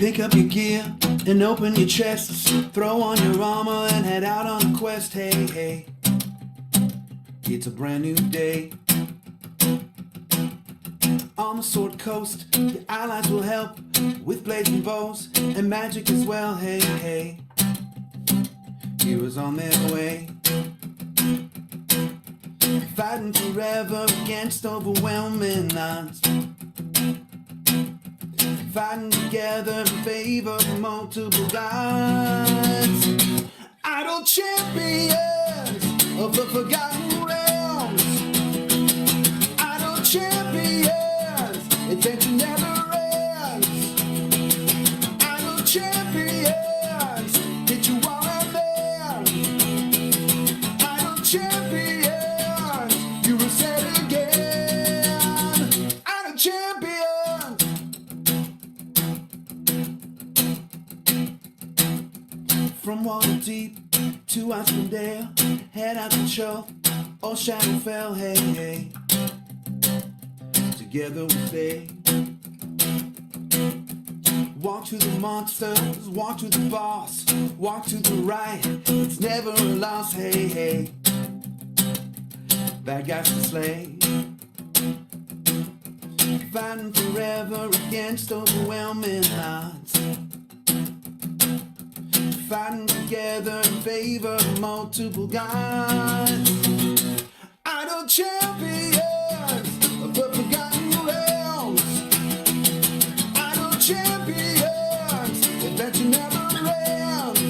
Pick up your gear and open your chests. Throw on your armor and head out on a quest. Hey, hey, it's a brand new day. On the Sword Coast, your allies will help with blades and bows and magic as well. Hey, hey, heroes on their way. Fighting forever against overwhelming odds. Fighting together in favor of multiple gods. Idle champions of the forgotten realms. Idle champions, adventure never ends. Idle champions, did you want them? Idle champions, you will say it again. Idle champions. From Waterdeep to Aspendale, head out to Chull or Shadowfell, hey, hey. Together we stay. Walk to the monsters, walk to the boss, walk to the right, it's never a loss, hey, hey. Bad guys to slay. Fighting forever against overwhelming odds. Fighting together in favor of multiple gods. Idle champions of the forgotten realms. Idle champions, adventure never ends.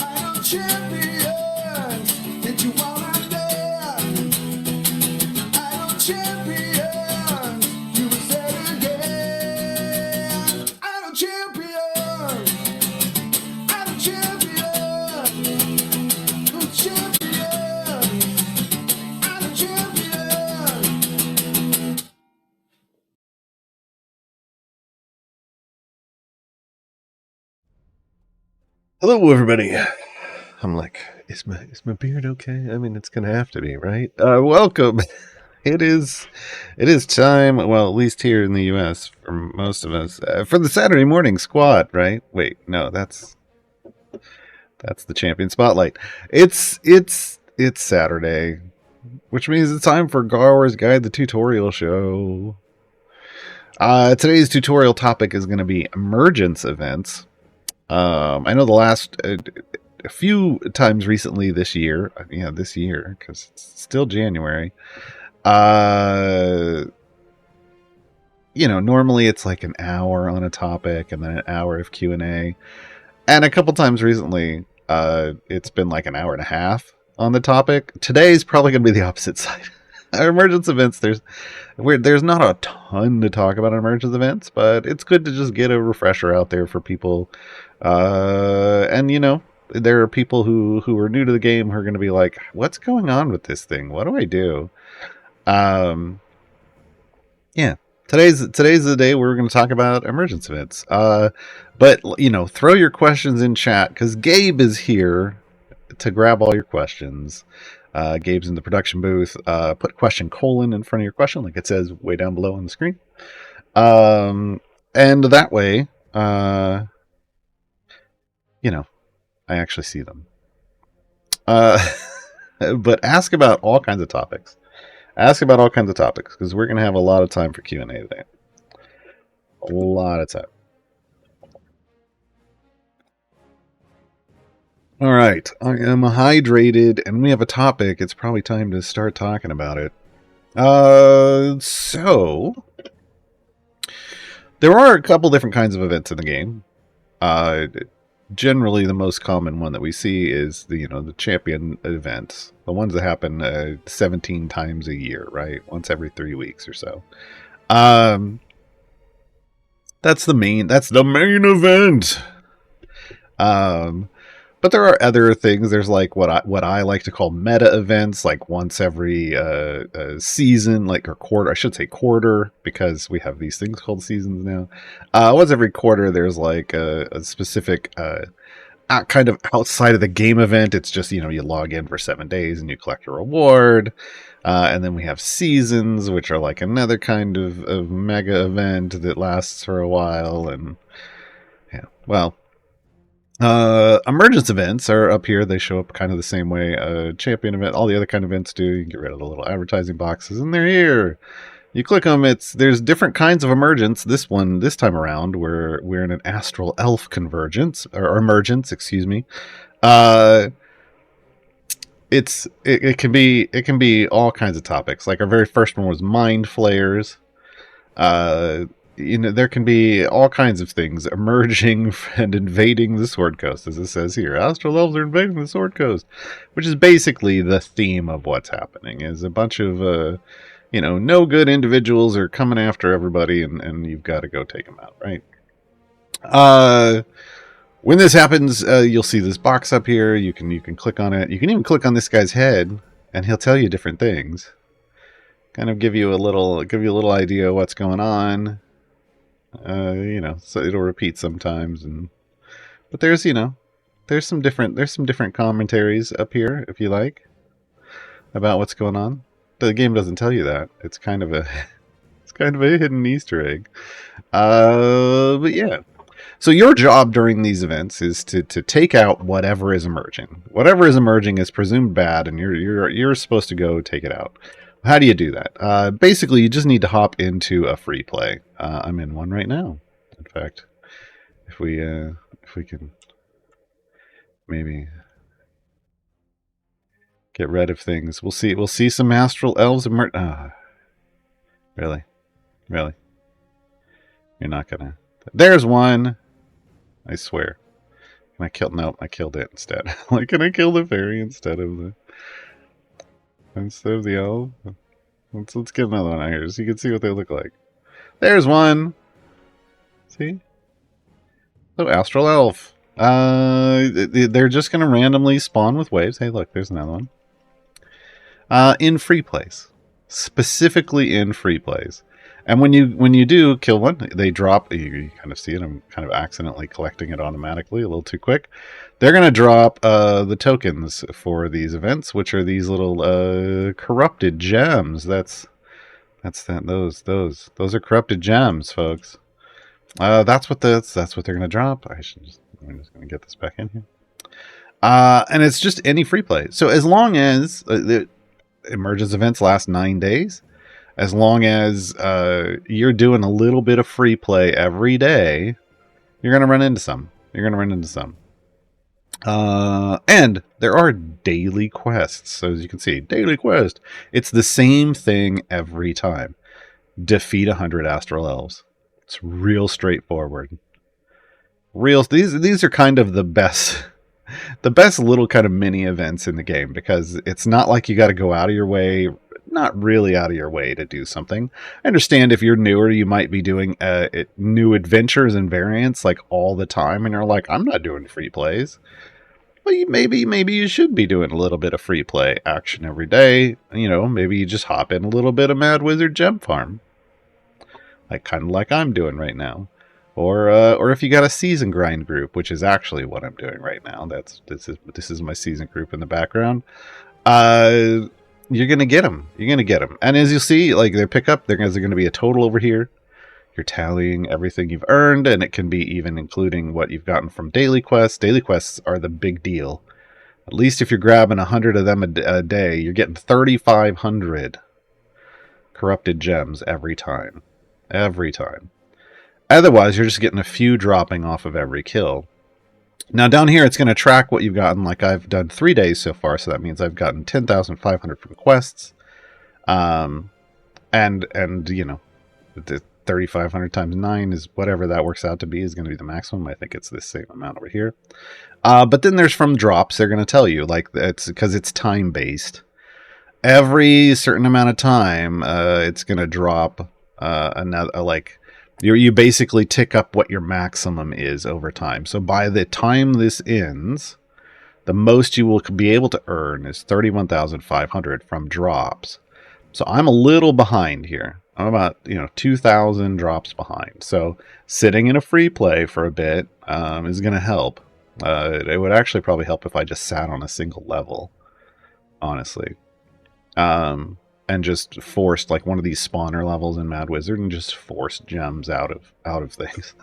Idle champions, did you want to dance? Idle champions, you will say it again. Idle champions. Hello, everybody. I'm like, is my beard okay? I mean, it's gonna have to be, right? Welcome. It is time. Well, at least here in the U.S. for most of us, for the Saturday morning squad, right? Wait, no, that's the champion spotlight. It's Saturday, which means it's time for Gaarawarr's Guide, the tutorial show. Today's tutorial topic is going to be emergence events. I know the last a few times recently this year, because it's still January. Normally it's like an hour on a topic and then an hour of Q&A. And a couple times recently, it's been like an hour and a half on the topic. Today's probably going to be the opposite side. Emergence events, there's not a ton to talk about emergence events, but it's good to just get a refresher out there for people. And there are people who are new to the game who are going to be like, what's going on with this thing? What do I do? Today's the day we're going to talk about emergence events. But throw your questions in chat because Gabe is here to grab all your questions. Gabe's in the production booth. Put question : in front of your question, like it says way down below on the screen. And that way, I actually see them. But ask about all kinds of topics. Because we're going to have a lot of time for Q&A today. A lot of time. All right, I am hydrated, and we have a topic. It's probably time to start talking about it. So there are a couple different kinds of events in the game. Generally, the most common one that we see is the champion events, the ones that happen 17 times a year, right? Once every 3 weeks or so. That's the main event. But there are other things. There's like what I like to call meta events, like once every season, like or quarter. I should say quarter, because we have these things called seasons now. Once every quarter, there's like a specific kind of outside of the game event. It's just, you log in for 7 days and you collect a reward. And then we have seasons, which are like another kind of mega event that lasts for a while. And yeah, well, emergence events are up here. They show up kind of the same way champion event, all the other kind of events do. You can get rid of the little advertising boxes, and they're here. You click them. There's different kinds of emergence. This time around, we're in an Astral Elf convergence or emergence, excuse me. It can be all kinds of topics. Like our very first one was mind flayers. There can be all kinds of things emerging and invading the Sword Coast, as it says here. Astral Elves are invading the Sword Coast, which is basically the theme of what's happening. Is a bunch of no good individuals are coming after everybody, and you've got to go take them out, right? When this happens, you'll see this box up here. You can click on it. You can even click on this guy's head, and he'll tell you different things. Kind of give you a little idea of what's going on. So it'll repeat sometimes, but there's some different commentaries up here if you like about what's going on. The game doesn't tell you that. It's kind of a hidden Easter egg. But yeah. So your job during these events is to take out whatever is emerging. Whatever is emerging is presumed bad, and you're supposed to go take it out. How do you do that? Basically, you just need to hop into a free play. I'm in one right now. In fact, if we can maybe get rid of things, we'll see some Astral Elves emerge. Really? You're not gonna. There's one. I swear. Can I kill? Nope, I killed it instead. Like, can I kill the fairy instead of the elf? Let's get another one out here so you can see what they look like. There's one. See? So Astral Elf. They're just gonna randomly spawn with waves. Hey, look, there's another one. In free plays, specifically in free plays. And when you do kill one, they drop. You kind of see it. I'm kind of accidentally collecting it automatically, a little too quick. They're going to drop the tokens for these events, which are these little corrupted gems. Those are corrupted gems, folks. That's what they're going to drop. I'm just going to get this back in here. And it's just any free play. So as long as the emergence events last 9 days. As long as you're doing a little bit of free play every day, you're going to run into some. And there are daily quests. So as you can see, daily quest. It's the same thing every time. Defeat 100 Astral Elves. It's real straightforward. These are kind of the best little kind of mini events in the game, because it's not like you got to go out of your way. Not really out of your way to do something. I understand if you're newer, you might be doing new adventures and variants like all the time, and you're like, I'm not doing free plays. Well, maybe you should be doing a little bit of free play action every day. Maybe you just hop in a little bit of Mad Wizard Gem Farm, kind of like I'm doing right now. Or if you got a season grind group, which is actually what I'm doing right now. This is my season group in the background. You're going to get them. And as you'll see, their pickup, there's going to be a total over here. You're tallying everything you've earned, and it can be even including what you've gotten from daily quests. Daily quests are the big deal. At least if you're grabbing 100 of them a day, you're getting 3,500 corrupted gems every time. Otherwise, you're just getting a few dropping off of every kill. Now down here, it's going to track what you've gotten. Like I've done 3 days so far, so that means I've gotten 10,500 from quests. And the 3,500 times 9 is whatever that works out to be is going to be the maximum. I think it's the same amount over here. But then there's from drops. They're going to tell you, it's because it's time based. Every certain amount of time, it's going to drop another You basically tick up what your maximum is over time. So by the time this ends, the most you will be able to earn is 31,500 from drops. So I'm a little behind here. I'm about 2,000 drops behind. So sitting in a free play for a bit is going to help. It would actually probably help if I just sat on a single level, honestly. And just forced like one of these spawner levels in Mad Wizard and just forced gems out of things.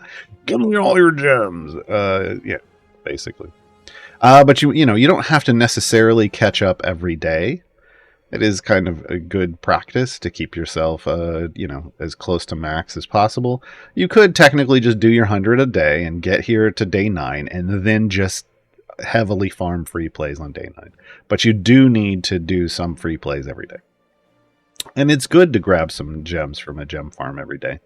Give me all your gems. Yeah, basically. But you don't have to necessarily catch up every day. It is kind of a good practice to keep yourself, as close to max as possible. You could technically just do your 100 a day and get here to day 9 and then just heavily farm free plays on day 9. But you do need to do some free plays every day. And it's good to grab some gems from a gem farm every day.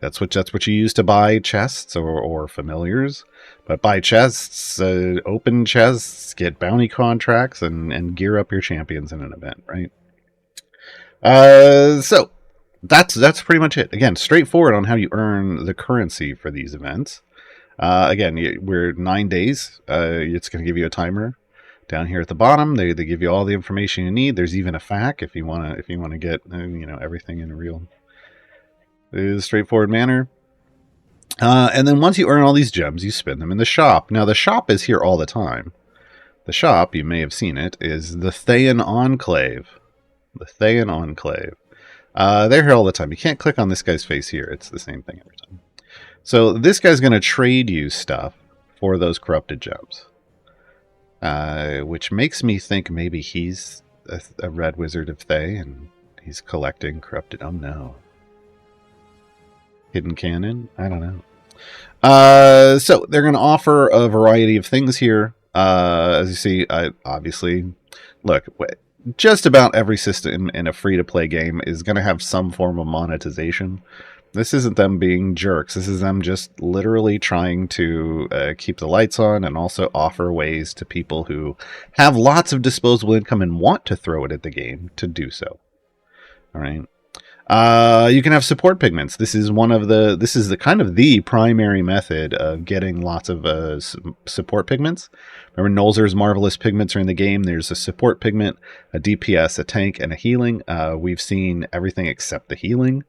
That's what you use to buy chests or familiars. But buy chests, open chests, get bounty contracts, and gear up your champions in an event, right? So that's pretty much it. Again, straightforward on how you earn the currency for these events. Again, we're 9 days. It's going to give you a timer down here at the bottom. They give you all the information you need. There's even a FAQ if you want to get everything in a real straightforward manner. And then once you earn all these gems, you spend them in the shop. Now the shop is here all the time. The shop, you may have seen it, is the Thean Enclave. The Thean Enclave. They're here all the time. You can't click on this guy's face here. It's the same thing every time. So this guy's going to trade you stuff for those corrupted gems. Which makes me think maybe he's a red wizard of Thay and he's collecting corrupted. Oh no. Hidden cannon? I don't know. So they're going to offer a variety of things here. As you see, obviously, look, just about every system in a free-to-play game is going to have some form of monetization. This isn't them being jerks. This is them just literally trying to keep the lights on and also offer ways to people who have lots of disposable income and want to throw it at the game to do so. All right. You can have support pigments. This is the kind of the primary method of getting lots of support pigments. Remember, Nolzur's marvelous pigments are in the game. There's a support pigment, a DPS, a tank, and a healing. We've seen everything except the healing.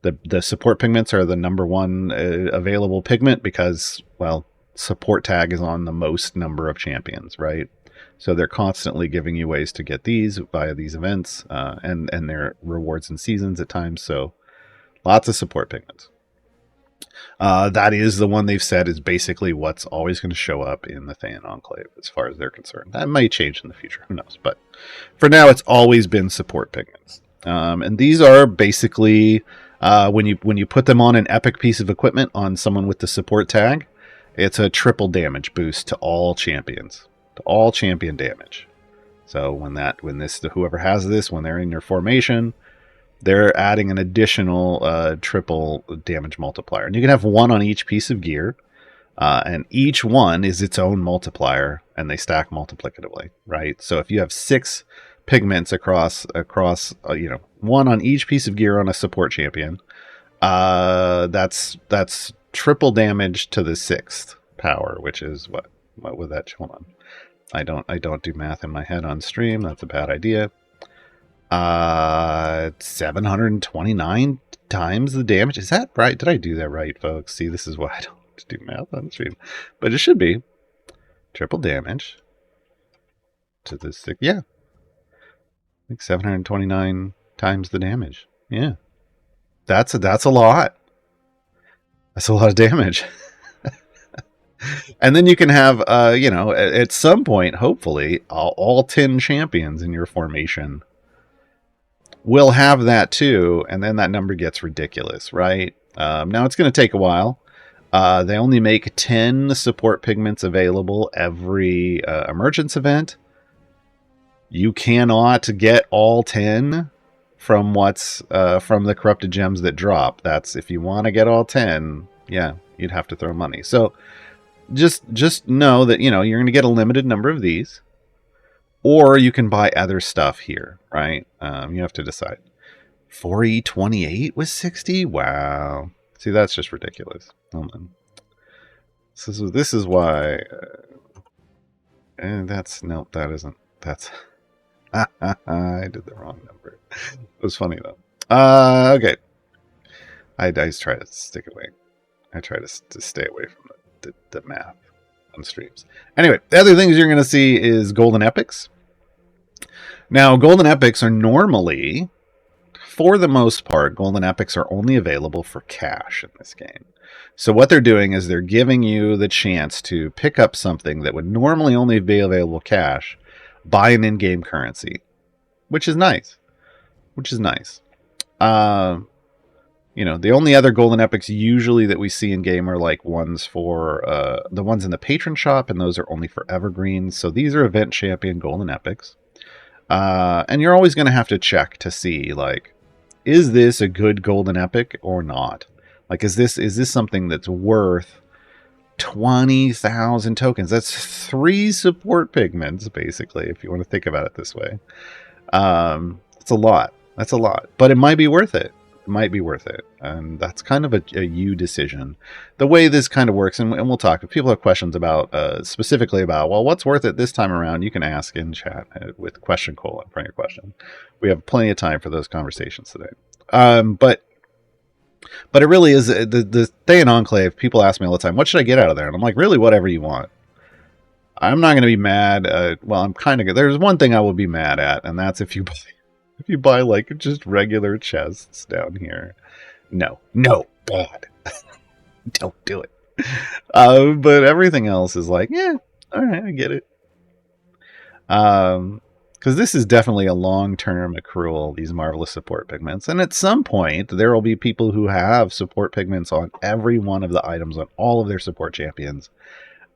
The support pigments are the number one available pigment because, well, support tag is on the most number of champions, right? So they're constantly giving you ways to get these via these events and their rewards and seasons at times. So lots of support pigments. That is the one they've said is basically what's always going to show up in the Thean Enclave as far as they're concerned. That might change in the future. Who knows? But for now, it's always been support pigments. And these are basically when you put them on an epic piece of equipment on someone with the support tag, it's a triple damage boost to all champions. All champion damage. So whoever has this, when they're in your formation, they're adding an additional triple damage multiplier. And you can have one on each piece of gear, and each one is its own multiplier, and they stack multiplicatively, right? So if you have 6 pigments across one on each piece of gear on a support champion, that's triple damage to the 6th power, which is what would that show on? I don't do math in my head on stream. That's a bad idea. 729 times the damage. Is that right? Did I do that right, folks? See, this is why I don't do math on stream. But it should be triple damage to the 6. Yeah. I think 729 times the damage. Yeah. That's a lot. That's a lot of damage. And then you can have, at some point, hopefully, all 10 champions in your formation will have that too, and then that number gets ridiculous, right? Now, it's going to take a while. They only make 10 support pigments available every Emergence event. You cannot get all 10 from from the corrupted gems that drop. That's if you want to get all 10, yeah, you'd have to throw money. So just know that, you're going to get a limited number of these, or you can buy other stuff here, right? You have to decide. 4E28 was 60? Wow. See, that's just ridiculous. Hold on. This is why... that isn't... That's... I did the wrong number. It was funny, though. Okay. I just try to stick away. I try to stay away from the math. on streams. Anyway, the other things you're going to see is golden epics. Now, golden epics are normally, for the most part, golden epics are only available for cash in this game. So what they're doing is they're giving you the chance to pick up something that would normally only be available cash, buy an in-game currency, which is nice. You know, the only other golden epics usually that we see in game are like ones for the ones in the Patron shop, and those are only for evergreens. So these are event champion golden epics. And you're always going to have to check to see, like, is this a good golden epic or not? Like, is this something that's worth 20,000 tokens? That's 3 support pigments, basically, if you want to think about it this way. It's a lot. That's a lot. But it might be worth it. It might be worth it. And that's kind of a you decision. The way this kind of works, and we'll talk, if people have questions about, specifically about, well, what's worth it this time around, you can ask in chat with question colon for your question. We have plenty of time for those conversations today. But it really is the Thean Enclave. People ask me all the time, what should I get out of there? And I'm like, really, whatever you want. I'm not going to be mad. Well, I'm kind of. There's one thing I will be mad at, and that's if you buy like just regular chests down here. No, God, don't do it. But everything else is like, yeah, all right, I get it. Because this is definitely a long-term accrual, these marvelous support pigments. And at some point, there will be people who have support pigments on every one of the items on all of their support champions.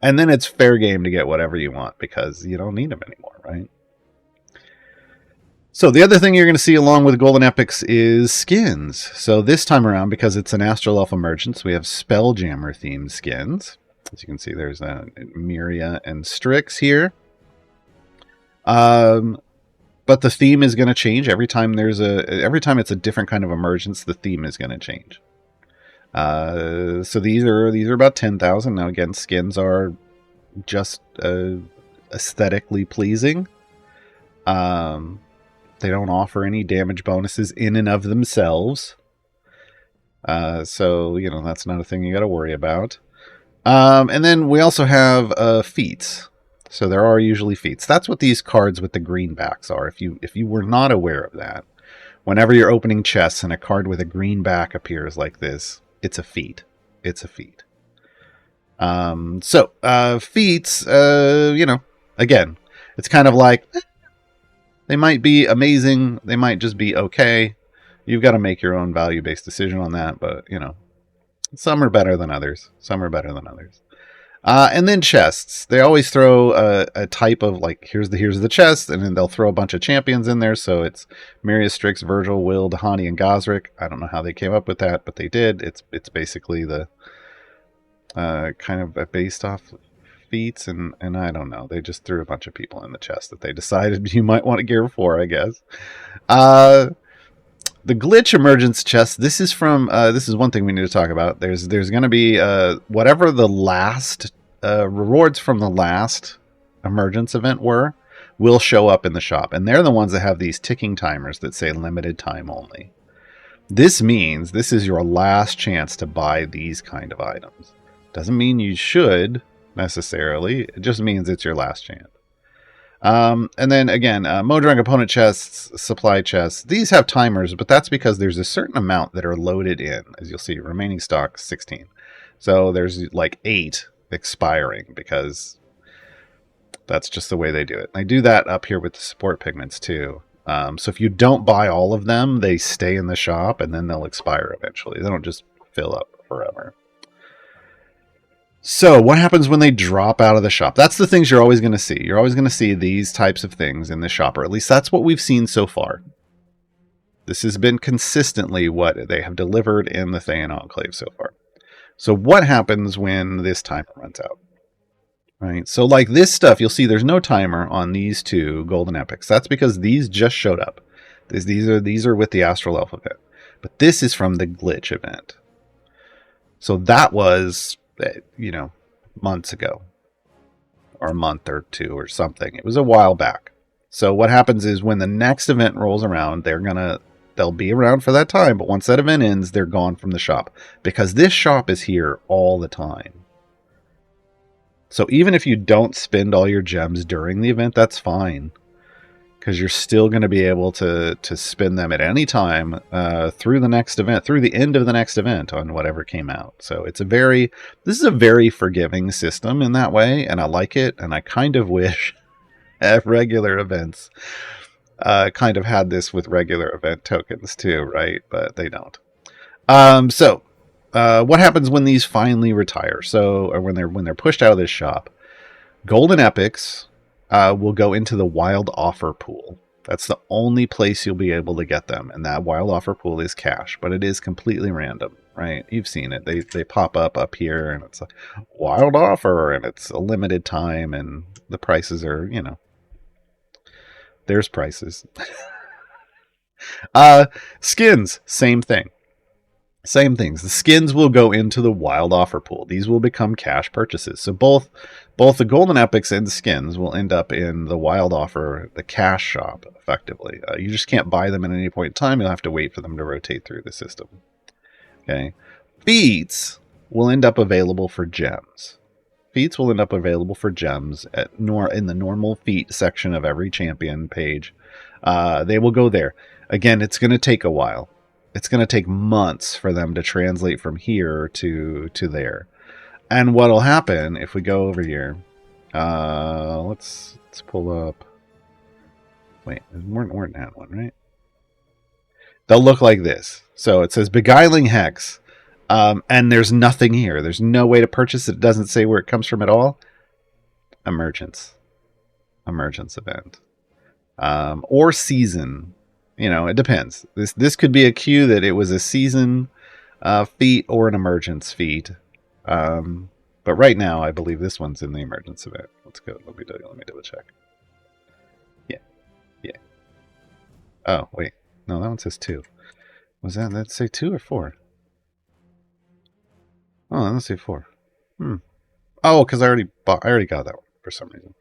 And then it's fair game to get whatever you want because you don't need them anymore, right? So the other thing you're going to see along with Golden Epics is skins. So this time around, because it's an Astral Elf Emergence, we have Spelljammer-themed skins. As you can see, there's Miria and Strix here. But the theme is going to change every time it's a different kind of emergence. The theme is going to change. So these are about 10,000. Now again, skins are just aesthetically pleasing. They don't offer any damage bonuses in and of themselves. So you know that's not a thing you got to worry about. And then we also have feats. So there are usually feats. That's what these cards with the green backs are. If you were not aware of that, whenever you're opening chests and a card with a green back appears like this, it's a feat. It's a feat. Feats, you know, again, it's kind of like, they might be amazing. They might just be okay. You've got to make your own value-based decision on that. But, you know, some are better than others. And then chests. They always throw a type of, like, here's the chest, and then they'll throw a bunch of champions in there. So it's Miria, Strix, Virgil, Will, Dahani, and Gosrick. I don't know how they came up with that, but they did. It's basically the kind of based off feats, and I don't know. They just threw a bunch of people in the chest that they decided you might want to gear for, I guess. The glitch emergence chest. This is one thing we need to talk about. There's going to be whatever the last rewards from the last emergence event will show up in the shop, and they're the ones that have these ticking timers that say limited time only. This means this is your last chance to buy these kind of items. Doesn't mean you should necessarily. It just means it's your last chance. And then again, Modron component chests, supply chests, these have timers, but that's because there's a certain amount that are loaded in. As you'll see, remaining stock 16. So there's like 8 expiring because that's just the way they do it. They do that up here with the support pigments too. So if you don't buy all of them, they stay in the shop and then they'll expire eventually. They don't just fill up forever. So what happens when they drop out of the shop? That's the things you're always going to see. You're always going to see these types of things in the shop, or at least that's what we've seen so far. This has been consistently what they have delivered in the Thean Enclave so far. So what happens when this timer runs out? Right. So like this stuff, you'll see there's no timer on these 2 golden epics. That's because these just showed up. These are with the Astral Elf event. But this is from the glitch event. So that was, you know, months ago, or a month or 2 or something. It was a while back. So what happens is when the next event rolls around, they'll be around for that time, but once that event ends, they're gone from the shop because this shop is here all the time. So even if you don't spend all your gems during the event, that's fine, because you're still going to be able to spend them at any time through the next event, through the end of the next event on whatever came out. So this is a very forgiving system in that way, and I like it, and I kind of wish at regular events kind of had this with regular event tokens too, right? But they don't. What happens when these finally retire? Or when they're pushed out of this shop, golden epics will go into the wild offer pool. That's the only place you'll be able to get them, and that wild offer pool is cash, but it is completely random, right? You've seen it. They pop up here, and it's a wild offer, and it's a limited time, and the prices are, there's prices. Skins, same thing. Same things. The skins will go into the wild offer pool. These will become cash purchases. So both the golden epics and the skins will end up in the wild offer, the cash shop, effectively. You just can't buy them at any point in time. You'll have to wait for them to rotate through the system. Okay. Feats will end up available for gems. Feats will end up available for gems in the normal feat section of every champion page. They will go there. Again, it's going to take a while. It's going to take months for them to translate from here to there. And what'll happen if we go over here? Let's pull up. Wait, we're in that one, right? They'll look like this. So it says Beguiling Hex. And there's nothing here. There's no way to purchase it. It doesn't say where it comes from at all. Emergence event. Or season. It depends. This could be a cue that it was a season feat or an emergence feat. But right now, I believe this one's in the emergence event. Let's go. Let me double check. Yeah. Oh, wait. No, that one says 2. Was that say 2 or 4? Oh, let's say 4. Oh, because I already got that one for some reason.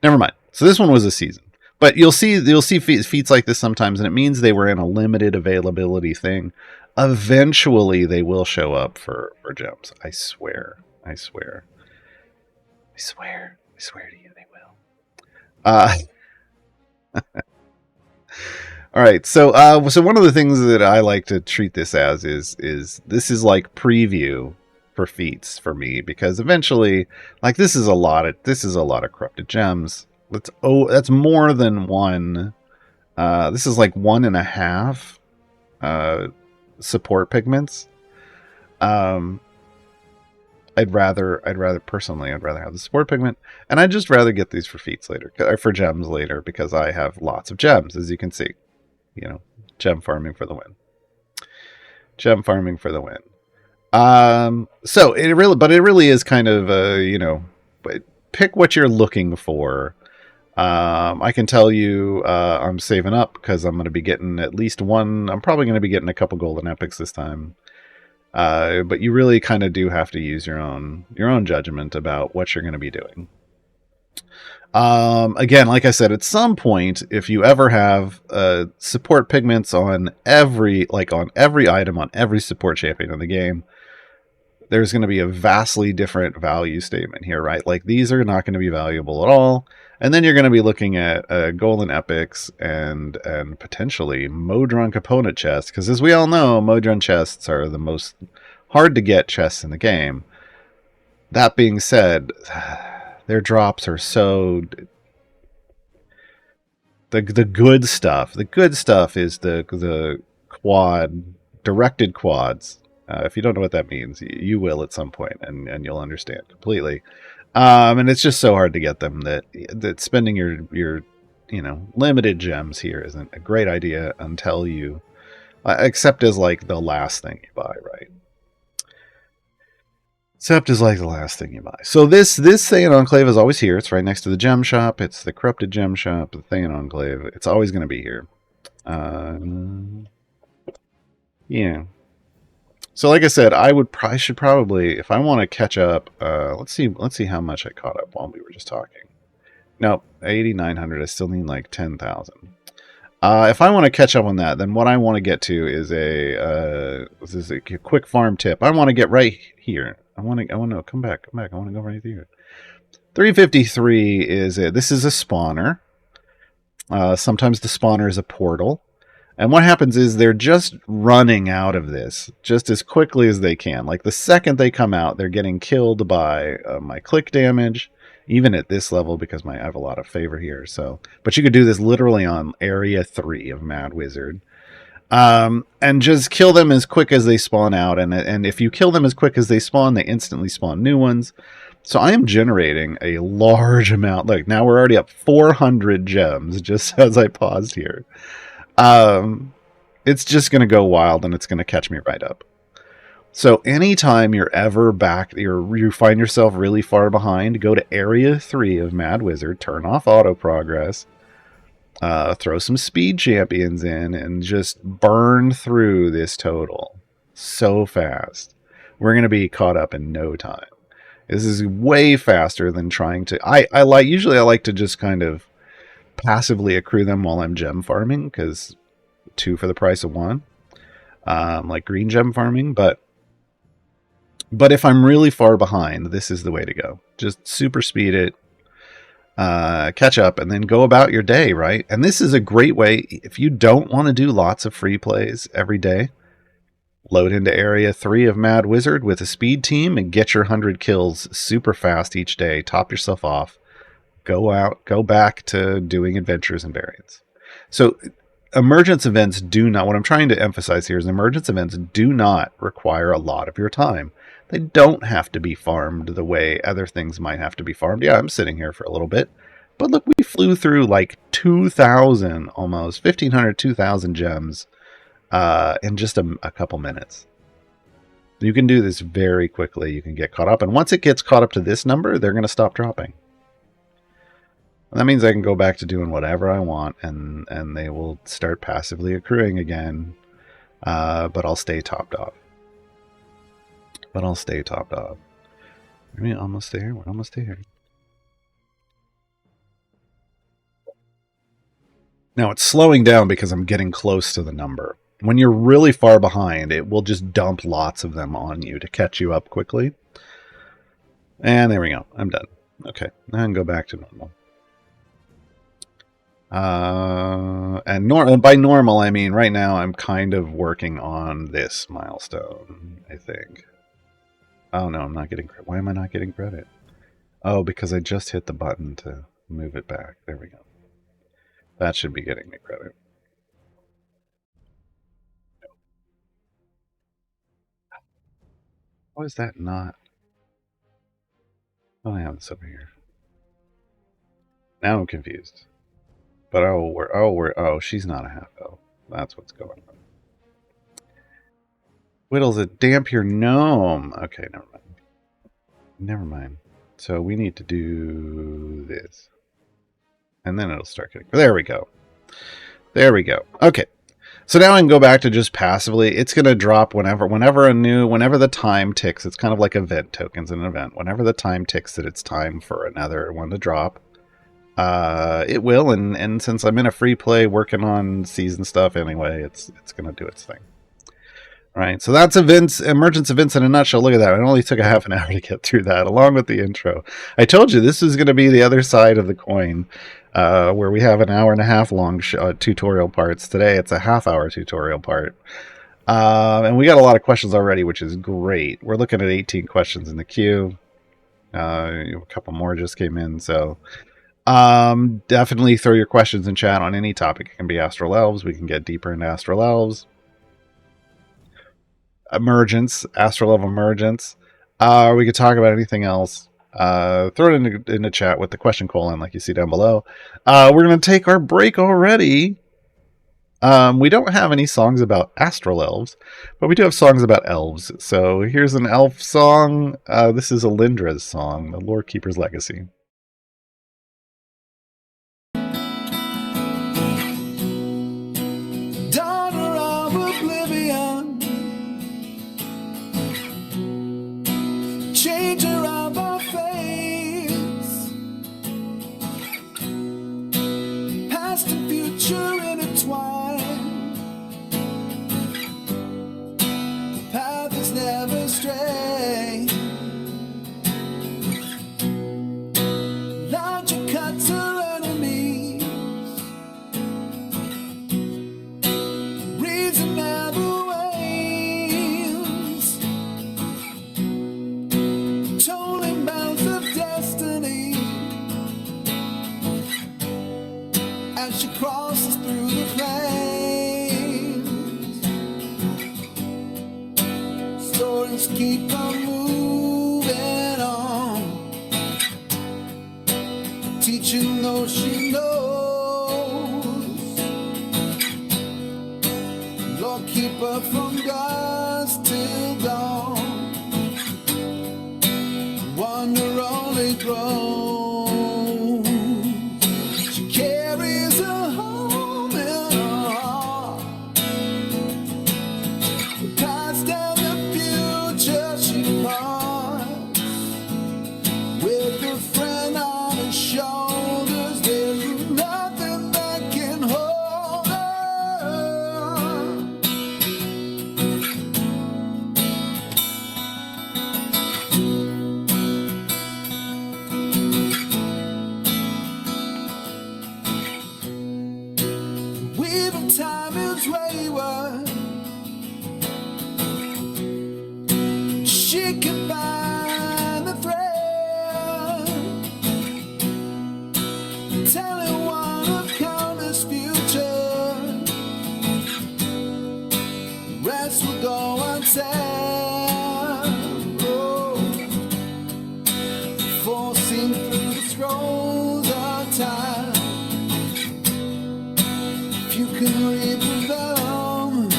Never mind. So this one was a season. But you'll see feats like this sometimes, and it means they were in a limited availability thing. Eventually, they will show up for gems. I swear to you, they will. All right. So one of the things that I like to treat this as is this is like preview for feats for me, because eventually, like, this is a lot of corrupted gems. That's more than one. This is like 1.5 support pigments. I'd rather have the support pigment, and I'd just rather get these for feats later, or for gems later, because I have lots of gems, as you can see. Gem farming for the win. So it really is kind of pick what you're looking for. I can tell you I'm saving up because I'm going to be getting at least one. I'm probably going to be getting a couple golden epics this time. But you really kind of do have to use your own judgment about what you're going to be doing. Again, like I said, at some point, if you ever have support pigments on every item on every support champion in the game, there's going to be a vastly different value statement here, right? Like, these are not going to be valuable at all. And then you're going to be looking at golden epics and potentially Modron component chests, because as we all know, Modron chests are the most hard to get chests in the game. That being said, their drops are so... The good stuff. The good stuff is the directed quads. If you don't know what that means, you will at some point, and you'll understand completely. And it's just so hard to get them that spending your limited gems here isn't a great idea until you, except as like the last thing you buy, right? Except as like the last thing you buy. So this Thean Enclave is always here. It's right next to the gem shop. It's the corrupted gem shop, the Thean Enclave. It's always going to be here. Yeah. So like I said, I should probably, if I want to catch up, let's see how much I caught up while we were just talking. No, 8,900. I still need like 10,000. If I want to catch up on that, then what I want to get to is this is a quick farm tip. I want to get right here. I want to come back. I want to go right here. 353 is it. This is a spawner. Sometimes the spawner is a portal. And what happens is they're just running out of this just as quickly as they can. Like the second they come out, they're getting killed by my click damage, even at this level because I have a lot of favor here. So, but you could do this literally on area 3 of Mad Wizard, and just kill them as quick as they spawn out. And if you kill them as quick as they spawn, they instantly spawn new ones. So I am generating a large amount. Look, now we're already up 400 gems just as I paused here. It's just going to go wild and it's going to catch me right up. So anytime you're ever back, you find yourself really far behind, go to area 3 of Mad Wizard, turn off auto progress, throw some speed champions in, and just burn through this total so fast. We're going to be caught up in no time. This is way faster than trying to, usually I like to just kind of passively accrue them while I'm gem farming, because 2 for the price of 1, like green gem farming. But if I'm really far behind, this is the way to go. Just super speed it, catch up, and then go about your day, right? And this is a great way if you don't want to do lots of free plays every day. Load into area 3 of Mad Wizard with a speed team and get your 100 kills super fast each day. Top yourself off. Go back to doing adventures and variants. So emergence events do not, what I'm trying to emphasize here is emergence events do not require a lot of your time. They don't have to be farmed the way other things might have to be farmed. Yeah, I'm sitting here for a little bit. But look, we flew through like 2,000, almost 1,500, 2,000 gems in just a couple minutes. You can do this very quickly. You can get caught up. And once it gets caught up to this number, they're going to stop dropping. And that means I can go back to doing whatever I want, and they will start passively accruing again. But I'll stay topped off. Are we almost there? We're almost there. Now it's slowing down because I'm getting close to the number. When you're really far behind, it will just dump lots of them on you to catch you up quickly. And there we go. I'm done. Okay, now I can go back to normal. And by normal, I mean right now I'm kind of working on this milestone, I think. Oh no, I'm not getting credit. Why am I not getting credit? Oh, because I just hit the button to move it back. There we go. That should be getting me credit. Why is that not? Oh, I have this over here. Now I'm confused. But oh, she's not a half elf. That's what's going on. Whittles a damp your gnome. Okay, never mind. Never mind. So we need to do this. And then it'll start getting... There we go. There we go. Okay. So now I can go back to just passively. It's going to drop whenever the time ticks. It's kind of like event tokens in an event. Whenever the time ticks that it's time for another one to drop, it will. And since I'm in a free play working on season stuff anyway, it's going to do its thing. All right, so that's emergence events in a nutshell. Look at that. It only took a half an hour to get through that, along with the intro. I told you this is going to be the other side of the coin, where we have an hour and a half long tutorial parts. Today it's a half-hour tutorial part. And we got a lot of questions already, which is great. We're looking at 18 questions in the queue. A couple more just came in, so definitely throw your questions in chat on any topic. It can be Astral Elves. We can get deeper into Astral Elves. Emergence, Astral Elf Emergence. We could talk about anything else. Throw it in the chat with the question colon like you see down below. We're going to take our break already. We don't have any songs about Astral Elves, but we do have songs about elves. So here's an elf song. This is Alindra's song, The Lore Keeper's Legacy. Changer of our fates, past and future intertwined. but from dusk till dawn, wonder only grows. She carries her home in her heart, the past and the future she parts with a friend on her shoulders. There's nothing that can hold her. The weave of time is wayward. She can find the thread, telling one of countless futures. The rest will go unsaid. Oh, forcing through the scrolls of time. If you can read the vellum,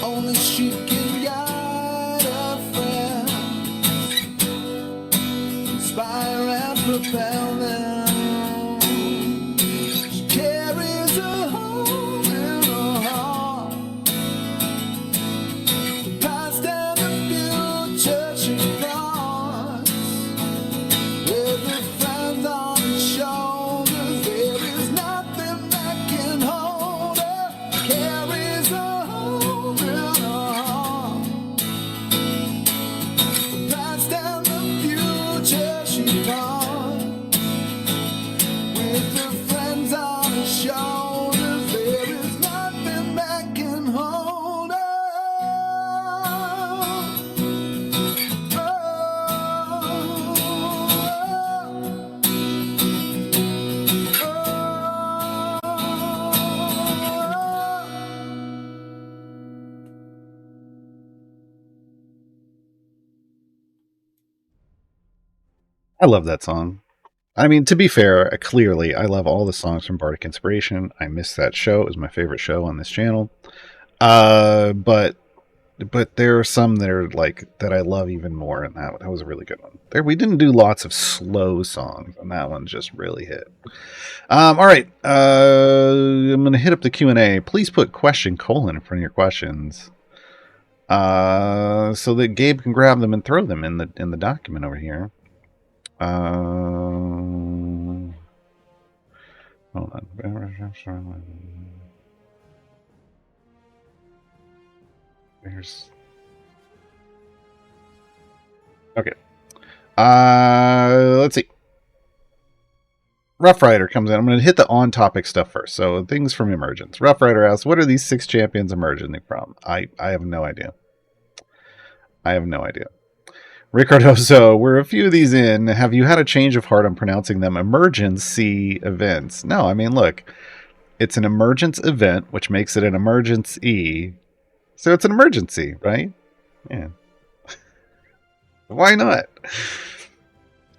only she can guide a friend, inspire and propel them. She carries her home in her heart, the past and the future she fronts with her friends on her shoulders. There is nothing that can hold her. Carries her home in her heart, the past and the future she fronts with her friends on her shoulders. There is nothing that can hold her. I love that song. I mean, to be fair, clearly, I love all the songs from Bardic Inspiration. I miss that show. It was my favorite show on this channel. But there are some that are like that I love even more, and that was a really good one. There, we didn't do lots of slow songs, and that one just really hit. All right, I'm gonna hit up the Q&A. Please put question : in front of your questions, so that Gabe can grab them and throw them in the document over here. Hold on. There's okay. Let's see. Rough Rider comes in. I'm going to hit the on-topic stuff first. So things from Emergence. Rough Rider asks, "What are these 6 champions emerging from?" I have no idea. I have no idea. Ricardoso, we're a few of these in. Have you had a change of heart on pronouncing them Emergence Events? No, I mean, look, it's an emergence event, which makes it an emergence E. So it's an emergency, right? Yeah. Why not?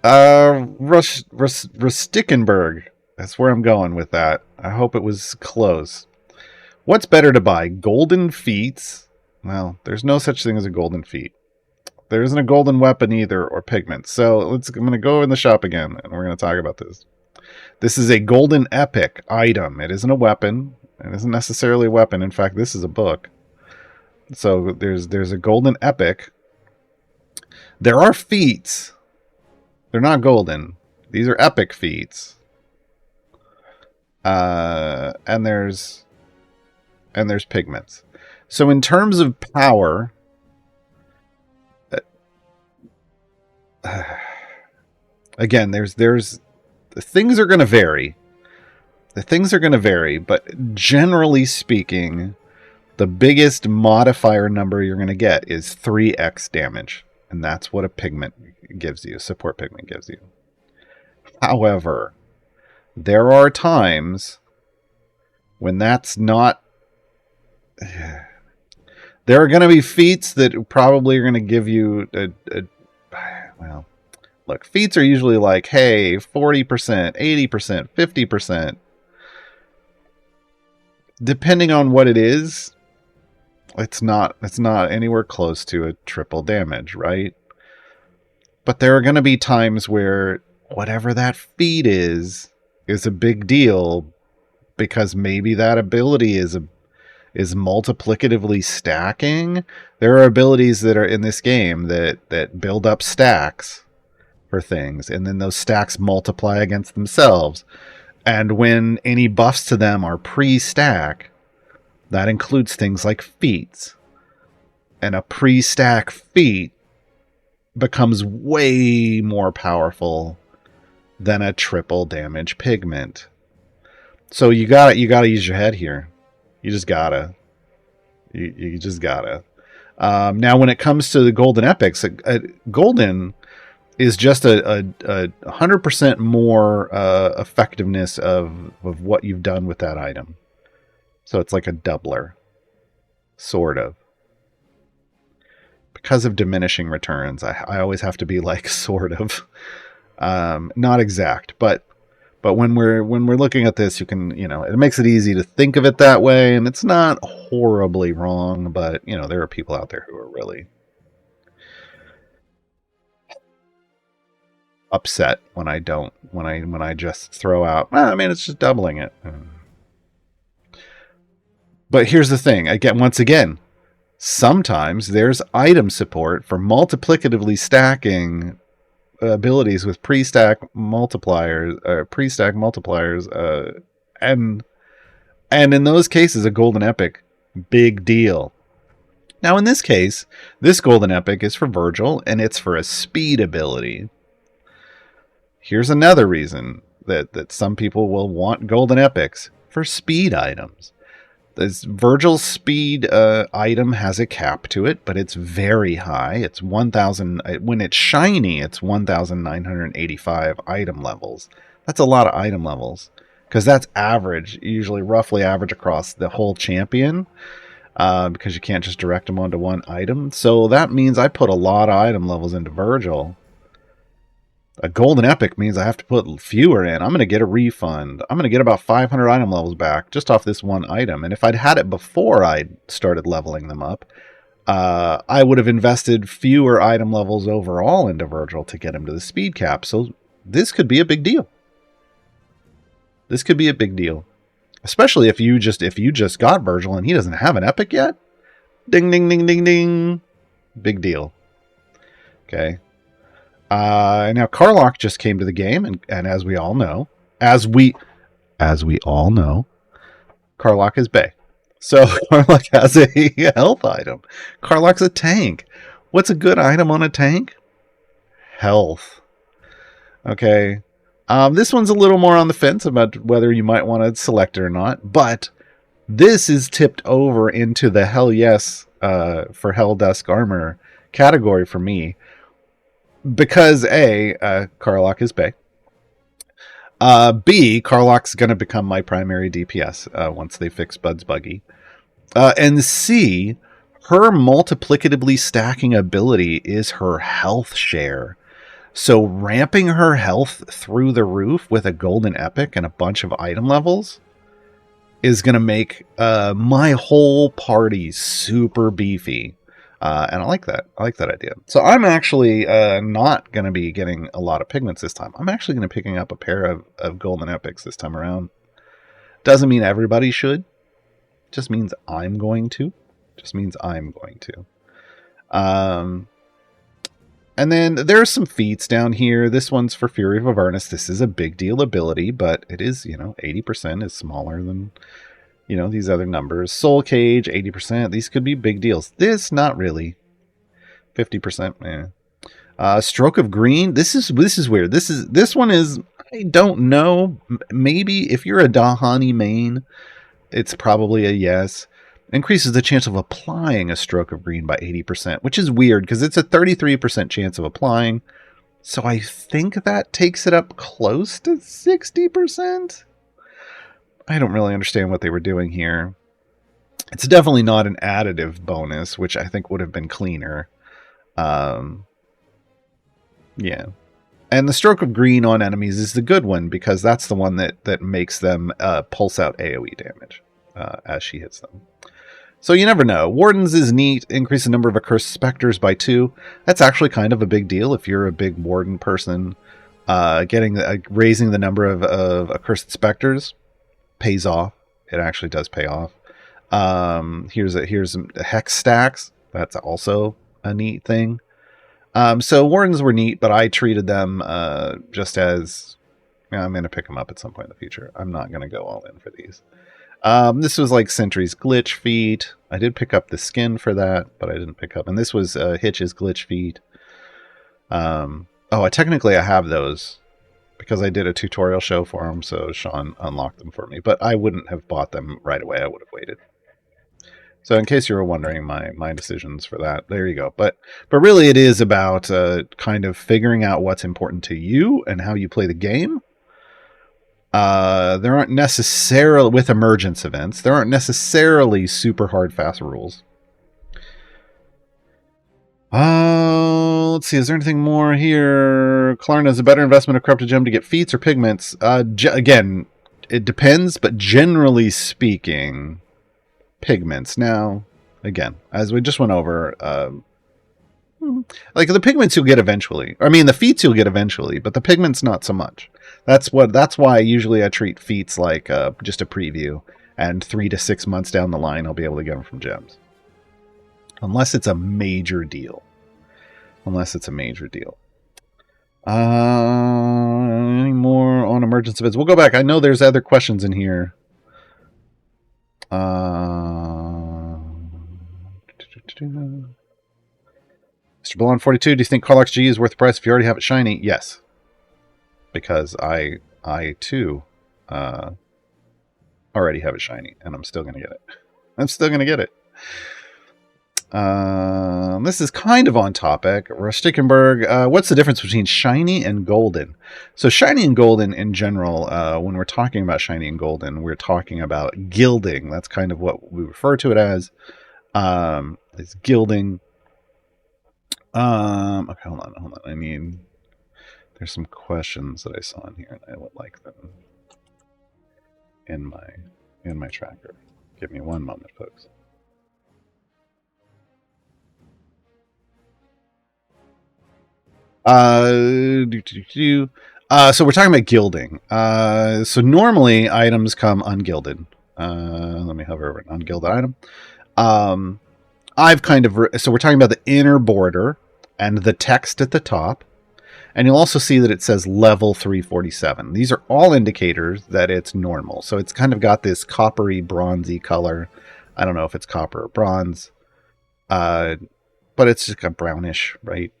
Rustickenberg. That's where I'm going with that. I hope it was close. What's better to buy? Golden feats? Well, there's no such thing as a golden feat. There isn't a golden weapon either, or pigment. So I'm going to go in the shop again, and we're going to talk about this. This is a golden epic item. It isn't a weapon. It isn't necessarily a weapon. In fact, this is a book. So there's a golden epic. There are feats. They're not golden. These are epic feats. And there's pigments. So in terms of power, again, there's the things are going to vary. The things are going to vary, but generally speaking, the biggest modifier number you're going to get is 3x damage, and that's what a pigment gives you, a support pigment gives you. However, there are times when that's not. There are going to be feats that probably are going to give you well, look, feats are usually like, hey, 40%, 80%, 50%. depending on what it is, it's not anywhere close to a triple damage, right? But there are going to be times where whatever that feat is a big deal, because maybe that ability is multiplicatively stacking. There are abilities that are in this game that build up stacks for things, and then those stacks multiply against themselves. And when any buffs to them are pre-stack, that includes things like feats. And a pre-stack feat becomes way more powerful than a triple damage pigment. So you gotta use your head here. You just gotta. You just gotta. Now, when it comes to the golden epics, golden is just a 100% more effectiveness of what you've done with that item. So it's like a doubler, sort of. Because of diminishing returns, I always have to be like sort of, not exact, but when we're looking at this, you can, it makes it easy to think of it that way, and it's not horribly wrong. But there are people out there who are really upset when I don't, when I just throw out, it's just doubling it. But here's the thing, once again, sometimes there's item support for multiplicatively stacking abilities with pre-stack multipliers, and in those cases, a golden epic, big deal. Now, in this case, this golden epic is for Virgil, and it's for a speed ability. Here's another reason that some people will want golden epics: for speed items. This Virgil's speed item has a cap to it, but it's very high. It's 1,000. When it's shiny, it's 1,985 item levels. That's a lot of item levels, because that's average, usually roughly average across the whole champion, because you can't just direct them onto one item. So that means I put a lot of item levels into Virgil. A golden epic means I have to put fewer in. I'm going to get a refund. I'm going to get about 500 item levels back just off this one item. And if I'd had it before I started leveling them up, I would have invested fewer item levels overall into Virgil to get him to the speed cap. So this could be a big deal. This could be a big deal. Especially if you just got Virgil and he doesn't have an epic yet. Ding, ding, ding, ding, ding. Big deal. Okay. Now Karlach just came to the game, and as we all know, Karlach is Bae. So Karlach has a health item. Karlach's a tank. What's a good item on a tank? Health. Okay. This one's a little more on the fence about whether you might want to select it or not, but this is tipped over into the hell yes for Hell Dusk Armor category for me. Because A, Karlach is Bae. B, Karlach's going to become my primary DPS once they fix Bud's buggy. And C, her multiplicatively stacking ability is her health share. So ramping her health through the roof with a golden epic and a bunch of item levels is going to make my whole party super beefy. And I like that. I like that idea. So I'm actually not going to be getting a lot of pigments this time. I'm actually going to be picking up a pair of golden epics this time around. Doesn't mean everybody should. Just means I'm going to. And then there's some feats down here. This one's for Fury of Avernus. This is a big deal ability, but it is, 80% is smaller than... these other numbers. Soul Cage, 80%. These could be big deals. This, not really. 50%, Stroke of Green. This is weird. This one is, I don't know. Maybe if you're a Dahani main, it's probably a yes. Increases the chance of applying a Stroke of Green by 80%, which is weird because it's a 33% chance of applying. So I think that takes it up close to 60%. I don't really understand what they were doing here. It's definitely not an additive bonus, which I think would have been cleaner. Yeah. And the Stroke of Green on enemies is the good one, because that's the one that makes them pulse out AoE damage. as she hits them. So you never know. Wardens is neat. Increase the number of accursed specters by 2. That's actually kind of a big deal if you're a big warden person. Raising the number of accursed specters pays off. It actually does pay off. Here's some hex stacks. That's also a neat thing. So wardens were neat, but I treated them just as I'm going to pick them up at some point in the future. I'm not going to go all in for these. This was like Sentry's glitch feat. I did pick up the skin for that, but I didn't pick up. And this was Hitch's glitch feat. Technically I have those because I did a tutorial show for them, so Sean unlocked them for me. But I wouldn't have bought them right away. I would have waited. So in case you were wondering my decisions for that, there you go. But really it is about kind of figuring out what's important to you and how you play the game. There aren't necessarily, with emergence events, there aren't necessarily super hard fast rules. Let's see, is there anything more here? Klarna is a better investment of corrupted gem to get feats or pigments. Again, it depends, but generally speaking, pigments. Now, again, as we just went over, like the pigments you'll get eventually. I mean, the feats you'll get eventually, but the pigments not so much. That's why usually I treat feats like just a preview, and 3 to 6 months down the line I'll be able to get them from gems. Unless it's a major deal. Any more on emergence events? We'll go back. I know there's other questions in here. Mr. Ballon 42, do you think Carlox G is worth the price if you already have it shiny? Yes. Because I too already have it shiny, and I'm still gonna get it. This is kind of on topic. Rustickenberg, what's the difference between shiny and golden? So shiny and golden in general, when we're talking about shiny and golden, we're talking about gilding. That's kind of what we refer to it as. It's gilding. Okay, hold on. I mean, there's some questions that I saw in here, and I would like them in my tracker. Give me one moment, folks. So we're talking about gilding. So normally items come ungilded. Let me hover over an ungilded item. So we're talking about the inner border and the text at the top. And you'll also see that it says level 347. These are all indicators that it's normal. So it's kind of got this coppery, bronzy color. I don't know if it's copper or bronze. But it's just a brownish, right?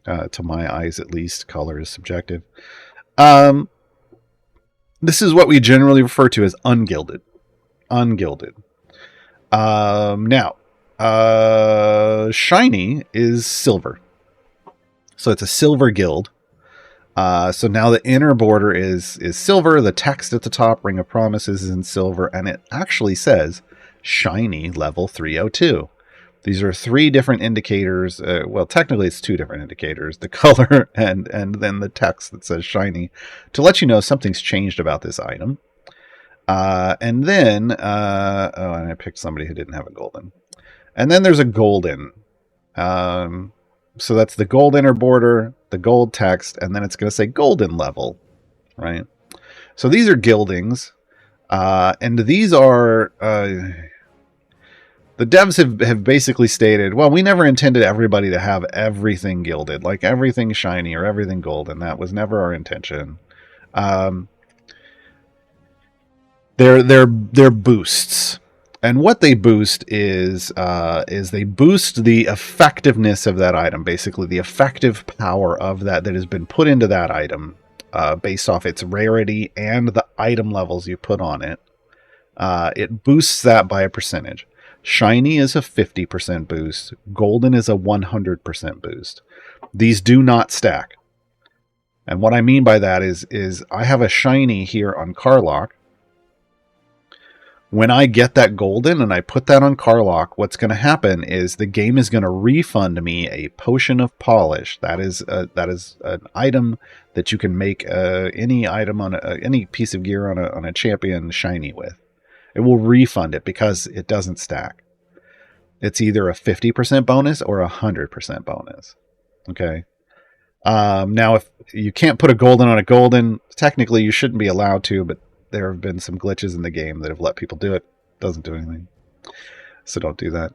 To my eyes, at least. Color is subjective. This is what we generally refer to as ungilded. Now, shiny is silver. So it's a silver guild. So now the inner border is silver. The text at the top, Ring of Promises, is in silver. And it actually says shiny level 302. These are 3 different indicators. Well, technically it's 2 different indicators. The color and then the text that says shiny. To let you know something's changed about this item. And then... and I picked somebody who didn't have a golden. And then there's a golden. So that's the gold inner border, the gold text, and then it's going to say golden level, right? So these are gildings, and these are... the devs have basically stated, well, we never intended everybody to have everything gilded, like everything shiny or everything golden. That was never our intention. They're boosts. And what they boost is they boost the effectiveness of that item, basically the effective power of that has been put into that item based off its rarity and the item levels you put on it. It boosts that by a percentage. Shiny is a 50% boost. Golden is a 100% boost. These do not stack. And what I mean by that is I have a shiny here on Karlach. When I get that golden and I put that on Karlach, what's going to happen is the game is going to refund me a potion of polish. That is an item that you can make any item on any piece of gear on a champion shiny with. It will refund it because it doesn't stack. It's either a 50% bonus or a 100% bonus. Okay. Now, if you can't put a golden on a golden, technically you shouldn't be allowed to, but there have been some glitches in the game that have let people do it. Doesn't do anything. So don't do that.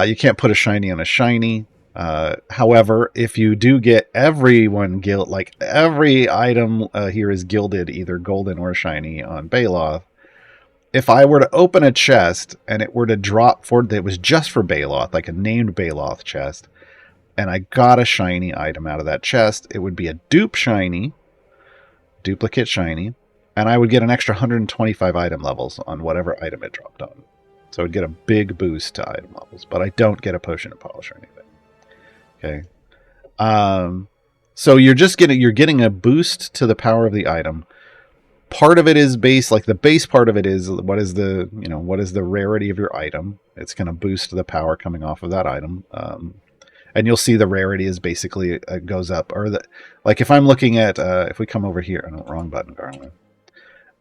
You can't put a shiny on a shiny. However, if you do get everyone guild, like every item here is gilded, either golden or shiny on Baloth. If I were to open a chest and it were to drop for that was just for Baloth, like a named Baloth chest, and I got a shiny item out of that chest, it would be a dupe shiny, duplicate shiny, and I would get an extra 125 item levels on whatever item it dropped on. So I would get a big boost to item levels, but I don't get a potion of polish or anything. Okay. So you're getting a boost to the power of the item. Part of it is base, like the base part of it is what is the rarity of your item. It's going to boost the power coming off of that item. And you'll see the rarity is basically goes up, or like if I'm looking at if we come over here, wrong button, Garland.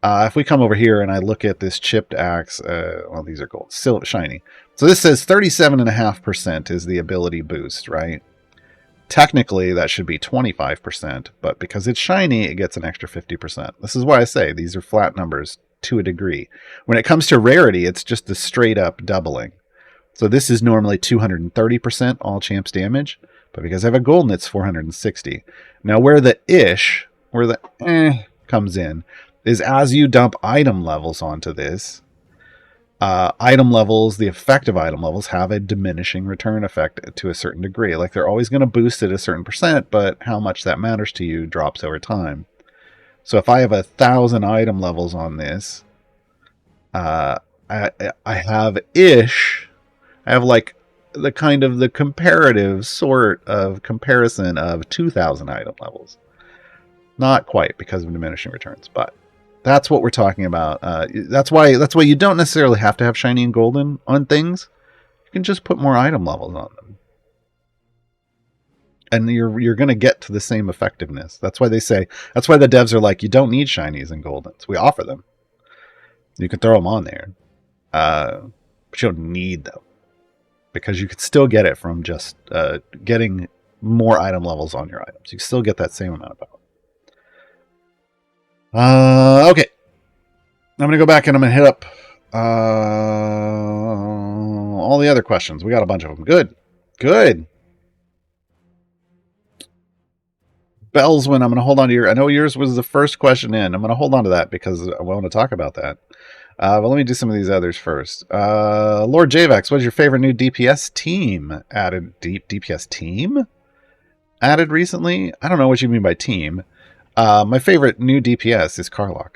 If we come over here and I look at this chipped axe, well, these are gold, silver, shiny. So this says 37.5% is the ability boost, right? Technically, that should be 25%, but because it's shiny, it gets an extra 50%. This is why I say these are flat numbers to a degree. When it comes to rarity, it's just the straight up doubling. So this is normally 230% all champs damage, but because I have a golden, it's 460. Now where the comes in is as you dump item levels onto this, the effective item levels have a diminishing return effect to a certain degree. Like they're always going to boost it a certain percent, but how much that matters to you drops over time. So if I have 1,000 item levels on this, I have like the kind of the comparative sort of comparison of 2,000 item levels. Not quite because of diminishing returns, but that's what we're talking about. That's why you don't necessarily have to have shiny and golden on things. You can just put more item levels on them, and you're going to get to the same effectiveness. That's why the devs are like, you don't need shinies and goldens. We offer them. You can throw them on there, but you don't need them because you could still get it from just getting more item levels on your items. You can still get that same amount of power. Okay. I'm going to go back and I'm going to hit up all the other questions. We got a bunch of them. Good. Bellswin, I'm going to hold on to I know yours was the first question in. I'm going to hold on to that because I want to talk about that. But let me do some of these others first. Lord Javax, what's your favorite new DPS team added? DPS team added recently? I don't know what you mean by team. My favorite new DPS is Karlach.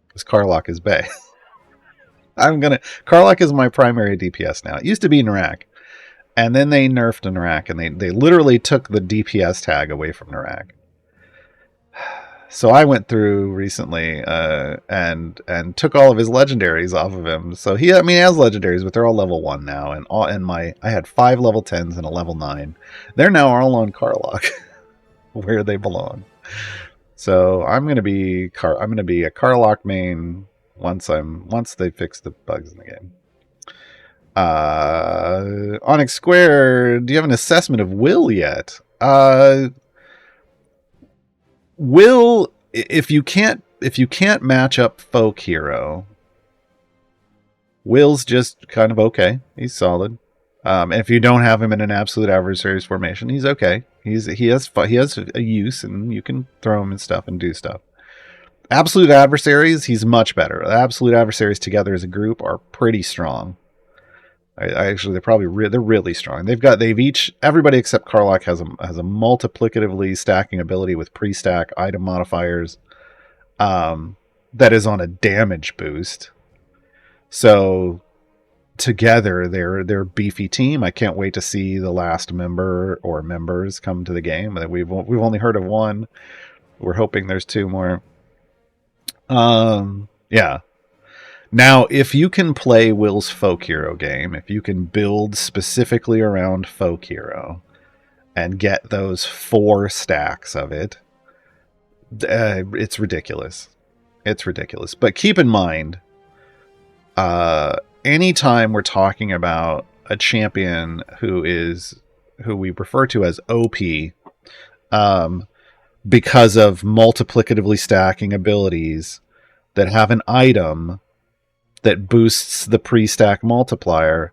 Because Karlach is Bay. Karlach is my primary DPS now. It used to be Narak. And then they nerfed Narak, and they literally took the DPS tag away from Narak. So I went through recently and took all of his legendaries off of him. So he has legendaries, but they're all level 1 now. I had 5 level 10s and a level 9. They're now all on Karlach. Where they belong. So I'm gonna be a Karlach main once they fix the bugs in the game. Onyx Square, do you have an assessment of Will yet? Will, if you can't match up Folk Hero, Will's just kind of okay. He's solid. And if you don't have him in an absolute adversaries formation, he's okay. He has a use, and you can throw him and stuff and do stuff. Absolute adversaries, he's much better. The absolute adversaries together as a group are pretty strong. They're really strong. Everybody except Karlach has a multiplicatively stacking ability with pre-stack item modifiers that is on a damage boost. So together they're a beefy team. I can't wait to see the last member or members come to the game. We've only heard of one. We're hoping there's 2 more. Yeah. Now, if you can play Will's Folk Hero game, if you can build specifically around Folk Hero and get those 4 stacks of it, it's ridiculous. It's ridiculous. But keep in mind, Anytime we're talking about a champion who we refer to as OP, because of multiplicatively stacking abilities that have an item that boosts the pre-stack multiplier,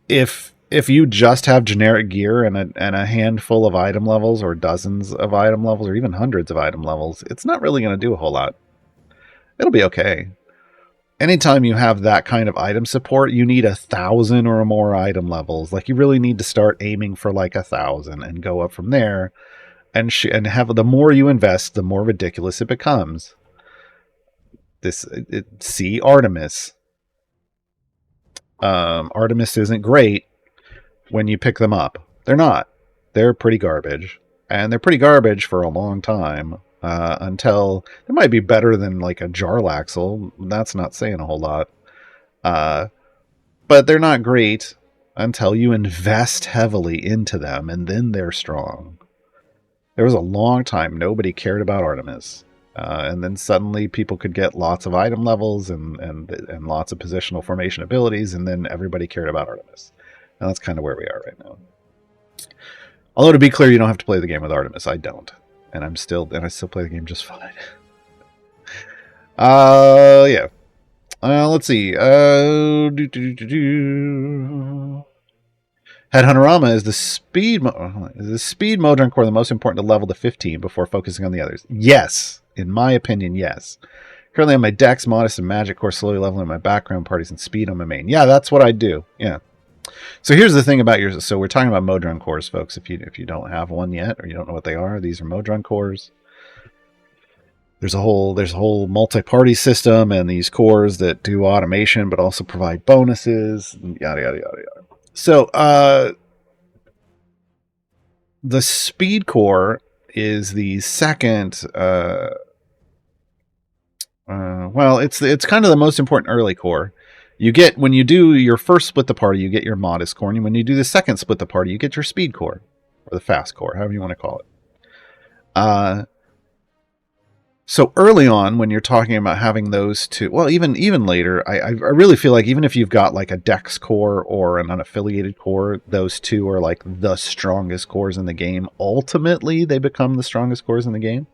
if you just have generic gear and a handful of item levels, or dozens of item levels, or even hundreds of item levels, it's not really going to do a whole lot. It'll be okay. Anytime you have that kind of item support, you need 1,000 or more item levels. Like, you really need to start aiming for like 1,000 and go up from there. And have, the more you invest, the more ridiculous it becomes. See Artemis. Artemis isn't great when you pick them up. They're not. They're pretty garbage, and they're pretty garbage for a long time. Until they might be better than like a Jarlaxle. That's not saying a whole lot. But they're not great until you invest heavily into them, and then they're strong. There was a long time nobody cared about Artemis. And then suddenly people could get lots of item levels and lots of positional formation abilities, and then everybody cared about Artemis. And that's kind of where we are right now. Although, to be clear, you don't have to play the game with Artemis. I don't. And I still play the game just fine. Yeah. Let's see. Headhunterama is the speed Modron core the most important to level to 15 before focusing on the others? Yes. In my opinion, yes. Currently on my Dex, Modest, and Magic core, slowly leveling my background parties and speed on my main. Yeah, that's what I do. Yeah. So here's the thing about yours. So we're talking about Modron cores, folks. If you don't have one yet, or you don't know what they are, these are Modron cores. There's a whole multi-party system, and these cores that do automation but also provide bonuses. Yada yada yada yada. So the speed core is the second. Well, it's kind of the most important early core. You get, when you do your first split the party, you get your modest core, and when you do the second split the party, you get your speed core, or the fast core, however you want to call it. So early on, when you're talking about having those two, well, even later, I really feel like even if you've got like a Dex core or an unaffiliated core, those two are like the strongest cores in the game. Ultimately, they become the strongest cores in the game.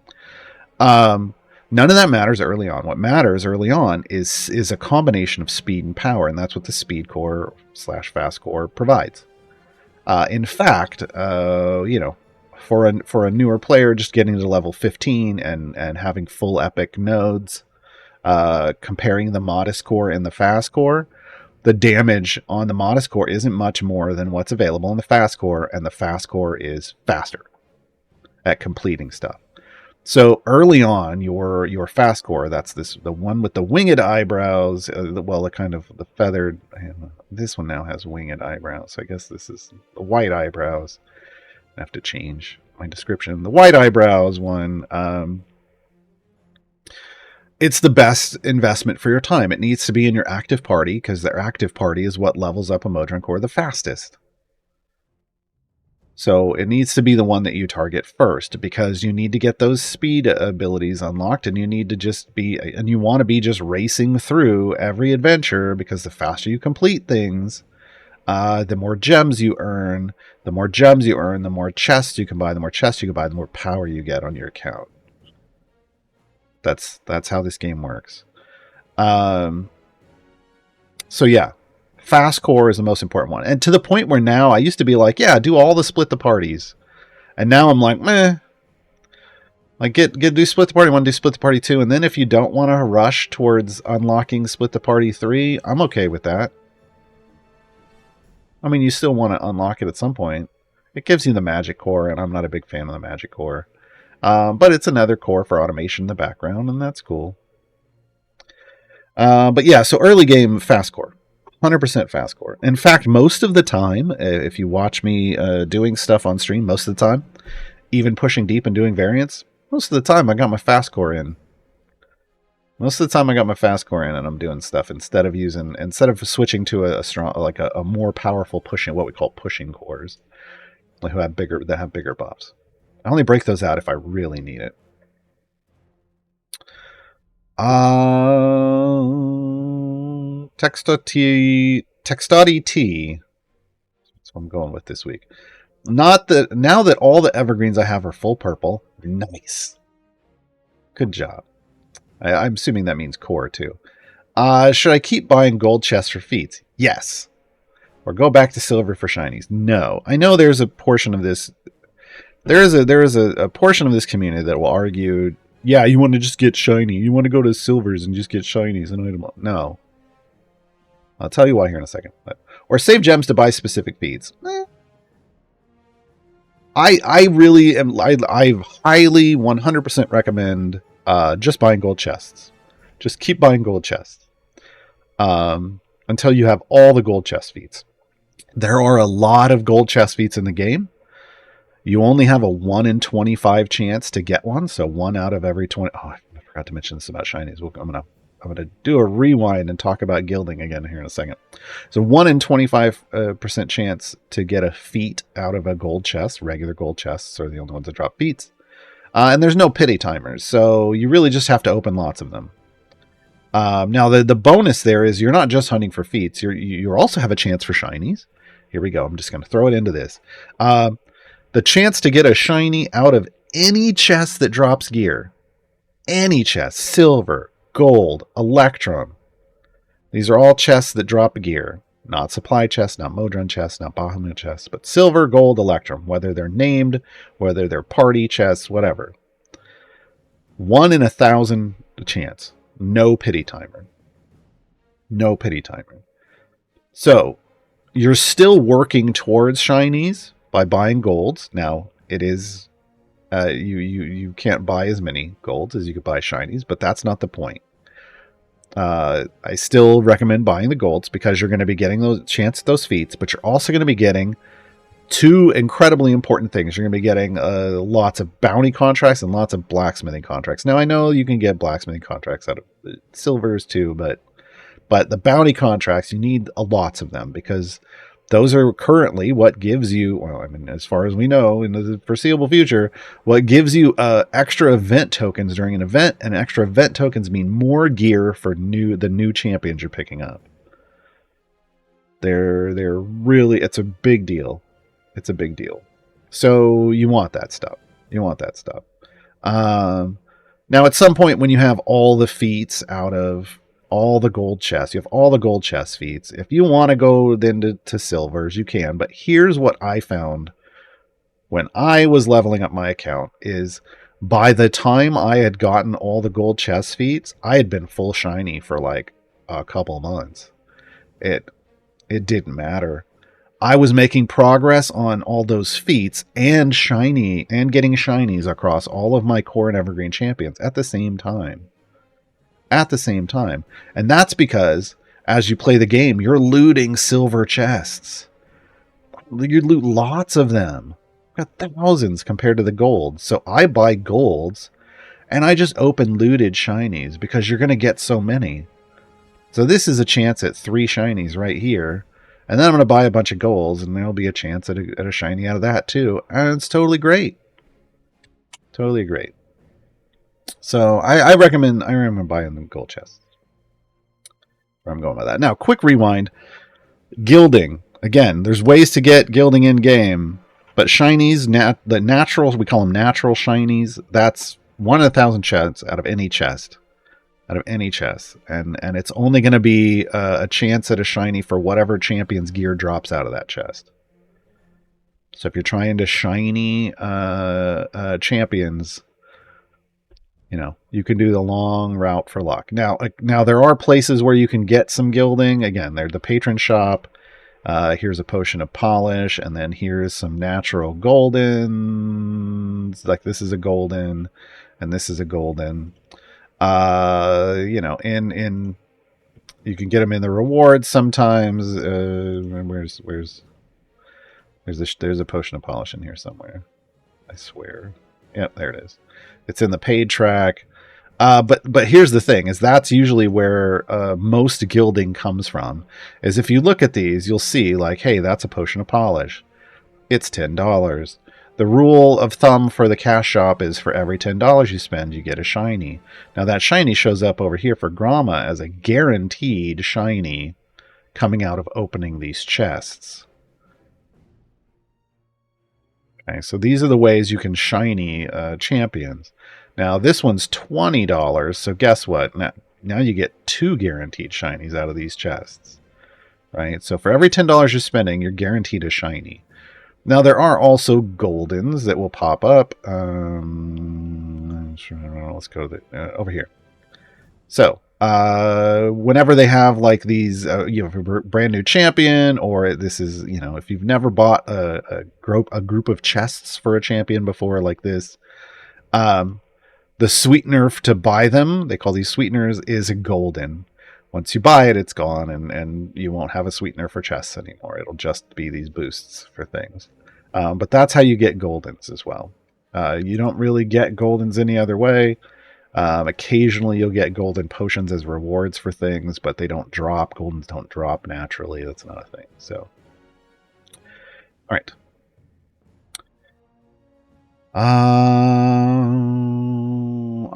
None of that matters early on. What matters early on is a combination of speed and power, and that's what the speed core / fast core provides. In fact, for a newer player, just getting to level 15 and having full epic nodes, comparing the modest core and the fast core, the damage on the modest core isn't much more than what's available in the fast core, and the fast core is faster at completing stuff. So early on, your fast core, that's the one with the winged eyebrows, the feathered. This one now has winged eyebrows, so I guess this is the white eyebrows. I have to change my description. The white eyebrows one, it's the best investment for your time. It needs to be in your active party, because their active party is what levels up a Modron core the fastest. So it needs to be the one that you target first, because you need to get those speed abilities unlocked, and you need to you want to be just racing through every adventure, because the faster you complete things, the more gems you earn. The more gems you earn, the more chests you can buy. The more chests you can buy, the more power you get on your account. That's how this game works. So yeah. Fast core is the most important one. And to the point where now I used to be like, yeah, do all the split the parties. And now I'm like, meh. Like, do split the party 1, do split the party 2. And then if you don't want to rush towards unlocking split the party 3, I'm okay with that. I mean, you still want to unlock it at some point. It gives you the magic core, and I'm not a big fan of the magic core. But it's another core for automation in the background, and that's cool. But yeah, so early game, fast core. 100% fast core. In fact, most of the time, if you watch me doing stuff on stream, most of the time, even pushing deep and doing variants, most of the time I got my fast core in. Most of the time I got my fast core in, and I'm doing stuff instead of switching to a strong, like a more powerful pushing, what we call pushing cores, that have bigger buffs. I only break those out if I really need it. Textati T. That's what I'm going with this week. Not that now that all the evergreens I have are full purple. Nice. Good job. I'm assuming that means core too. Should I keep buying gold chests for feats? Yes. Or go back to silver for shinies? No. I know there's a portion of this. There is a portion of this community that will argue, yeah, you want to just get shiny. You want to go to silvers and just get shinies and item. No. I'll tell you why here in a second. Or save gems to buy specific feats. I really am. I highly 100% recommend just buying gold chests. Just keep buying gold chests until you have all the gold chest feats. There are a lot of gold chest feats in the game. You only have a 1 in 25 chance to get one, so 1 out of every 20. Oh, I forgot to mention this about shinies. I'm gonna do a rewind and talk about gilding again here in a second. So 1 in 25% chance to get a feat out of a gold chest. Regular gold chests are the only ones that drop feats. And there's no pity timers, so you really just have to open lots of them. Now, the bonus there is you're not just hunting for feats. You also have a chance for shinies. Here we go. I'm just going to throw it into this. The chance to get a shiny out of any chest that drops gear. Any chest. Silver, gold, electrum. These are all chests that drop gear. Not supply chests, not Modron chests, not Bahamut chests, but silver, gold, electrum. Whether they're named, whether they're party chests, whatever. 1 in 1,000 chance. No pity timer. No pity timer. So, you're still working towards shinies by buying golds. Now, it is you can't buy as many golds as you could buy shinies, but that's not the point. I still recommend buying the golds because you're going to be getting those chance at those feats, but you're also going to be getting 2 incredibly important things. You're going to be getting lots of bounty contracts and lots of blacksmithing contracts. Now, I know you can get blacksmithing contracts out of silvers too, but the bounty contracts, you need lots of them because those are currently what gives you, well, I mean, as far as we know, in the foreseeable future, what gives you extra event tokens during an event, and extra event tokens mean more gear for the new champions you're picking up. They're really, it's a big deal. It's a big deal. So you want that stuff. Now, at some point when you have all the feats out of all the gold chests, you have all the gold chest feats. If you want to go then to silvers, you can. But here's what I found when I was leveling up my account is by the time I had gotten all the gold chest feats, I had been full shiny for like a couple months. It didn't matter. I was making progress on all those feats and getting shinies across all of my core and evergreen champions at the same time. And that's because as you play the game, you're looting silver chests. You loot lots of them. I've got thousands compared to the gold. So I buy golds and I just open looted shinies because you're going to get so many. So this is a chance at 3 shinies right here. And then I'm going to buy a bunch of golds and there'll be a chance at a shiny out of that too. And it's totally great. Totally great. So I recommend buying the gold chests. Where I'm going with that. Now, quick rewind. Gilding. Again, there's ways to get gilding in game, but shinies, the natural, we call them natural shinies. That's 1 in 1,000 chests out of any chest. And it's only going to be a chance at a shiny for whatever champion's gear drops out of that chest. So if you're trying to shiny champions, you can do the long route for luck. Now there are places where you can get some gilding. Again, there's the Patron shop. Here's a potion of polish, and then here's some natural goldens. Like this is a golden, and this is a golden. In you can get them in the rewards sometimes. There's a potion of polish in here somewhere. I swear. Yep, there it is. It's in the paid track. But here's the thing: is that's usually where most gilding comes from. Is if you look at these, you'll see like, hey, that's a potion of polish. It's $10. The rule of thumb for the cash shop is for every $10 you spend, you get a shiny. Now that shiny shows up over here for Gromma as a guaranteed shiny coming out of opening these chests. Okay, so these are the ways you can shiny champions. Now this one's $20, so guess what? Now you get 2 guaranteed shinies out of these chests. Right? So for every $10 you're spending, you're guaranteed a shiny. Now, there are also goldens that will pop up. Let's go to over here. So, whenever they have like these, you have a brand new champion, or this is, if you've never bought a group of chests for a champion before like this, the sweetener to buy them, they call these sweeteners, is a golden. Once you buy it, it's gone, and you won't have a sweetener for chests anymore. It'll just be these boosts for things. But that's how you get goldens as well. You don't really get goldens any other way. Occasionally you'll get golden potions as rewards for things, but they don't drop. Goldens don't drop naturally. That's not a thing. So, all right.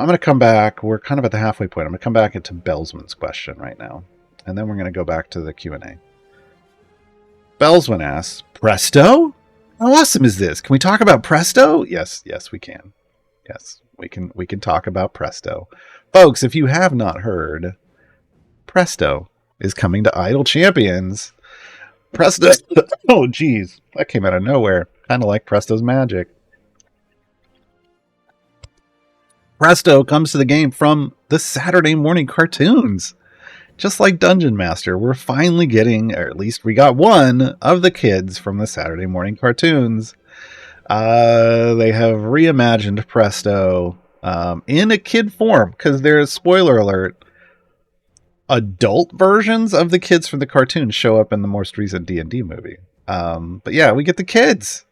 I'm going to come back. We're kind of at the halfway point. I'm going to come back into Bellsman's question right now. And then we're going to go back to the Q&A. Bellsman asks, Presto? How awesome is this? Can we talk about Presto? Yes, we can. Yes, we can talk about Presto. Folks, if you have not heard, Presto is coming to Idle Champions. Presto. Oh, geez. That came out of nowhere. Kind of like Presto's magic. Presto comes to the game from the Saturday morning cartoons. Just like Dungeon Master, we're finally getting, or at least we got one of the kids from the Saturday morning cartoons. They have reimagined Presto in a kid form, because there's, spoiler alert, adult versions of the kids from the cartoons show up in the most recent D&D movie. But yeah, we get the kids.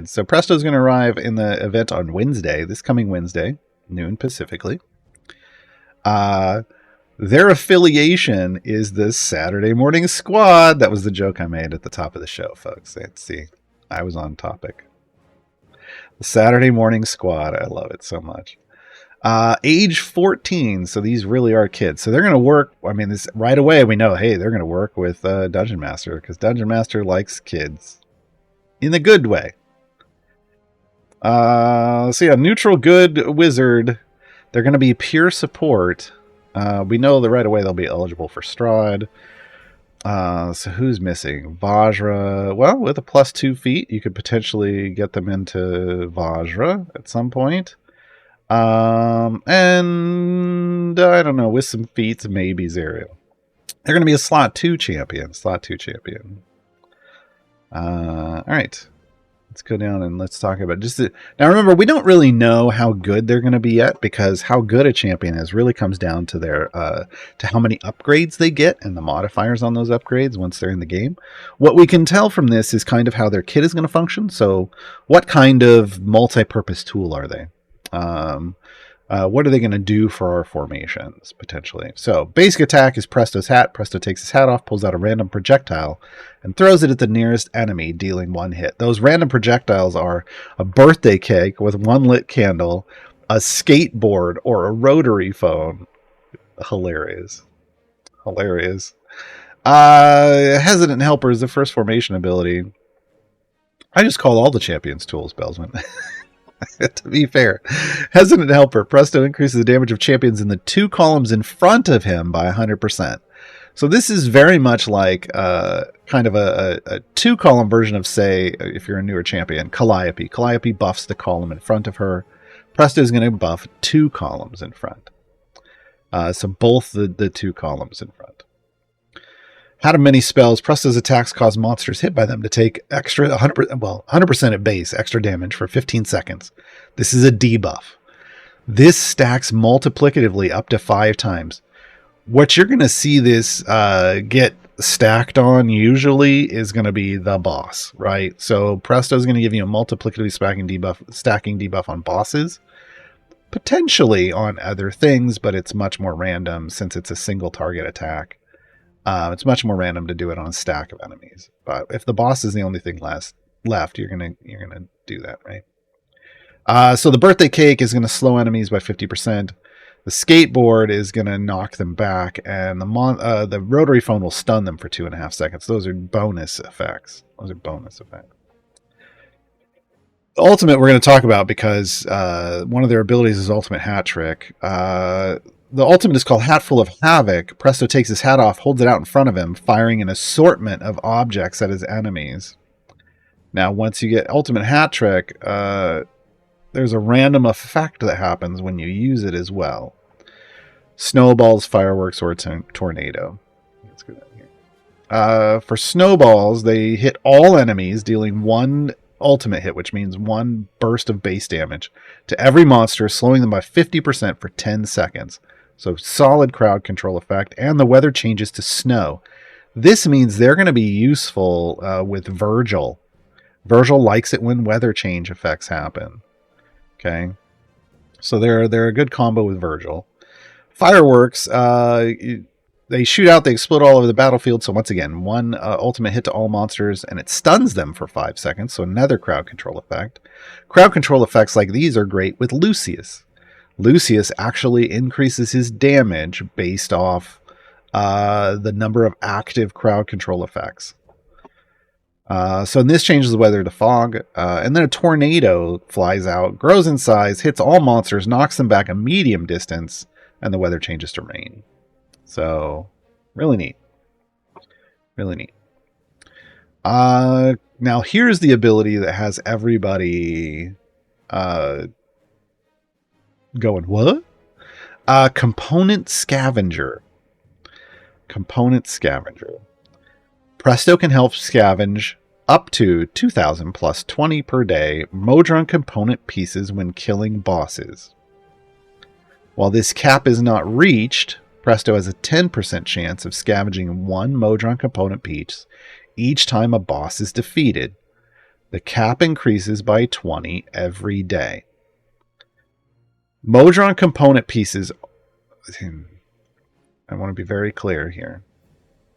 So Presto's going to arrive in the event on Wednesday, this coming Wednesday. Noon Pacifically. Their affiliation is the Saturday Morning Squad. That was the joke I made at the top of the show, folks. See, I was on topic. The Saturday Morning Squad. I love it so much. Age 14, so these really are kids. So they're going to work. I mean, this right away we know, hey, they're going to work with Dungeon Master, because Dungeon Master likes kids in a good way. So yeah, neutral good wizard. They're going to be pure support. We know that right away they'll be eligible for Strahd. So who's missing? Vajra. Well, with a +2 feat, you could potentially get them into Vajra at some point. And I don't know, with some feats, maybe Zerial. They're going to be a slot 2 champion. All right. Let's go down and let's talk about now. Remember, we don't really know how good they're going to be yet, because how good a champion is really comes down to their to how many upgrades they get and the modifiers on those upgrades once they're in the game. What we can tell from this is kind of how their kit is going to function. So, what kind of multi-purpose tool are they? What are they going to do for our formations, potentially? So, basic attack is Presto's hat. Presto takes his hat off, pulls out a random projectile, and throws it at the nearest enemy, dealing 1 hit. Those random projectiles are a birthday cake with 1 lit candle, a skateboard, or a rotary phone. Hilarious. Hesitant Helper is the first formation ability. I just call all the champions tools, Bellsman. To be fair, Hesitant Helper. Presto increases the damage of champions in the 2 columns in front of him by 100%. So this is very much like kind of a 2-column version of, say, if you're a newer champion, Calliope. Calliope buffs the column in front of her. Presto is going to buff 2 columns in front. So both the 2 columns in front. How to many spells. Presto's attacks cause monsters hit by them to take extra 100% at base extra damage for 15 seconds. This is a debuff. This stacks multiplicatively up to 5 times. What you're going to see this get stacked on usually is going to be the boss, right? So Presto's going to give you a multiplicatively stacking debuff on bosses. Potentially on other things, but it's much more random since it's a single target attack. It's much more random to do it on a stack of enemies. But if the boss is the only thing left, you're gonna do that, right? So the birthday cake is going to slow enemies by 50%. The skateboard is going to knock them back, and the rotary phone will stun them for 2.5 seconds. Those are bonus effects. The ultimate we're going to talk about because one of their abilities is ultimate hat trick. The ultimate is called Hatful of Havoc. Presto takes his hat off, holds it out in front of him, firing an assortment of objects at his enemies. Now, once you get ultimate hat trick, there's a random effect that happens when you use it as well. Snowballs, fireworks, or tornado. Let's go down here. For snowballs, they hit all enemies, dealing one ultimate hit, which means one burst of base damage to every monster, slowing them by 50% for 10 seconds. So solid crowd control effect, and the weather changes to snow. This means they're going to be useful with Virgil. Virgil likes it when weather change effects happen. Okay, so they're a good combo with Virgil. Fireworks, they shoot out, they explode all over the battlefield. So once again, one ultimate hit to all monsters, and it stuns them for 5 seconds. So another crowd control effect. Crowd control effects like these are great with Lucius. Lucius actually increases his damage based off the number of active crowd control effects. So this changes the weather to fog, and then a tornado flies out, grows in size, hits all monsters, knocks them back a medium distance, and the weather changes to rain. So, really neat. Really neat. Now here's the ability that has everybody going, what? Component Scavenger. Component Scavenger. Presto can help scavenge up to 2,000 plus 20 per day Modron component pieces when killing bosses. While this cap is not reached, Presto has a 10% chance of scavenging one Modron component piece each time a boss is defeated. The cap increases by 20 every day. Modron component pieces... I want to be very clear here.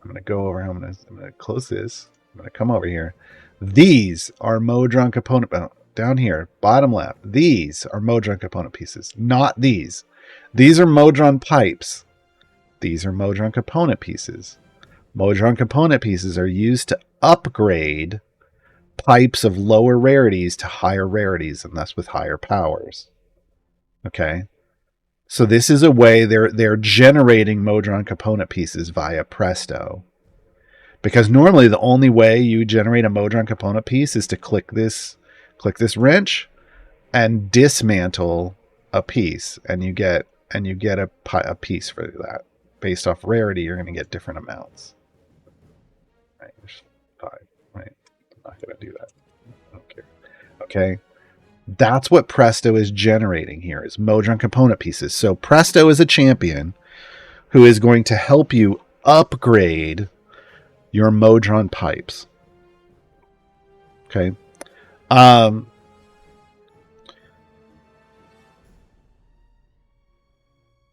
I'm going to go over, I'm going to close this. I'm going to come over here. These are Modron component, down here, bottom left. These are Modron component pieces, not these. These are Modron pipes. These are Modron component pieces. Modron component pieces are used to upgrade pipes of lower rarities to higher rarities, and thus with higher powers. Okay? So this is a way they're generating Modron component pieces via Presto. Because normally the only way you generate a Modron component piece is to click this wrench and dismantle a piece, and you get a piece for that. Based off rarity, you're going to get different amounts. Right, there's 5. Right, I'm not going to do that. I don't care. Okay. That's what Presto is generating here, is Modron component pieces. So Presto is a champion who is going to help you upgrade your Modron pipes. Okay. I'm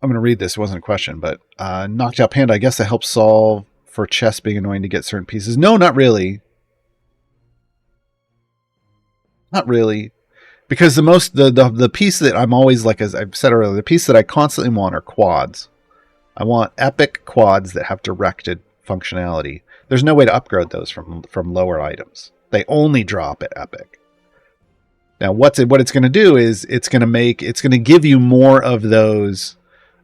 going to read this. It wasn't a question, but Knocked Out Panda, I guess that helps solve for chests being annoying to get certain pieces. No, not really. Not really. Because the piece that I'm always, like, as I've said earlier, the piece that I constantly want are quads. I want epic quads that have directed functionality. There's no way to upgrade those from lower items. They only drop at epic. Now, what it's going to do is it's going to give you more of those.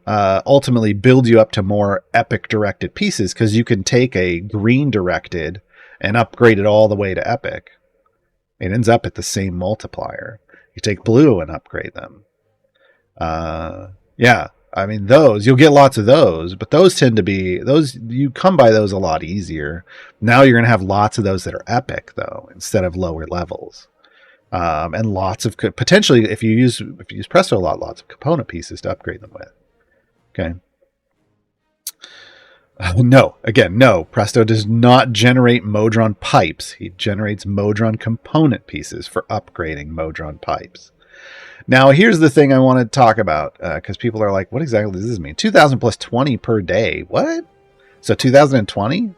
Ultimately, build you up to more epic directed pieces, because you can take a green directed and upgrade it all the way to epic. It ends up at the same multiplier. You take blue and upgrade them. Yeah, I mean, those, you'll get lots of those, but those tend to be, you come by those a lot easier. Now you're going to have lots of those that are epic, though, instead of lower levels. And lots of, potentially, if you use Presto a lot, lots of component pieces to upgrade them with. Okay. No, Presto does not generate Modron pipes. He generates Modron component pieces for upgrading Modron pipes. Now, here's the thing I want to talk about, because people are like, what exactly does this mean? 2,000 plus 20 per day. What? So 2020?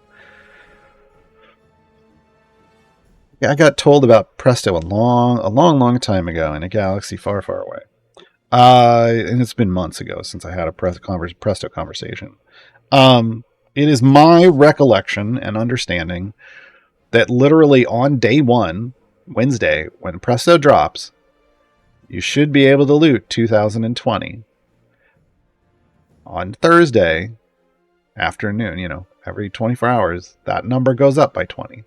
I got told about Presto a long time ago in a galaxy far, far away. And it's been months ago since I had a Presto conversation. It is my recollection and understanding that literally on day one, Wednesday, when Presto drops, you should be able to loot 2020. On Thursday afternoon, every 24 hours, that number goes up by 20.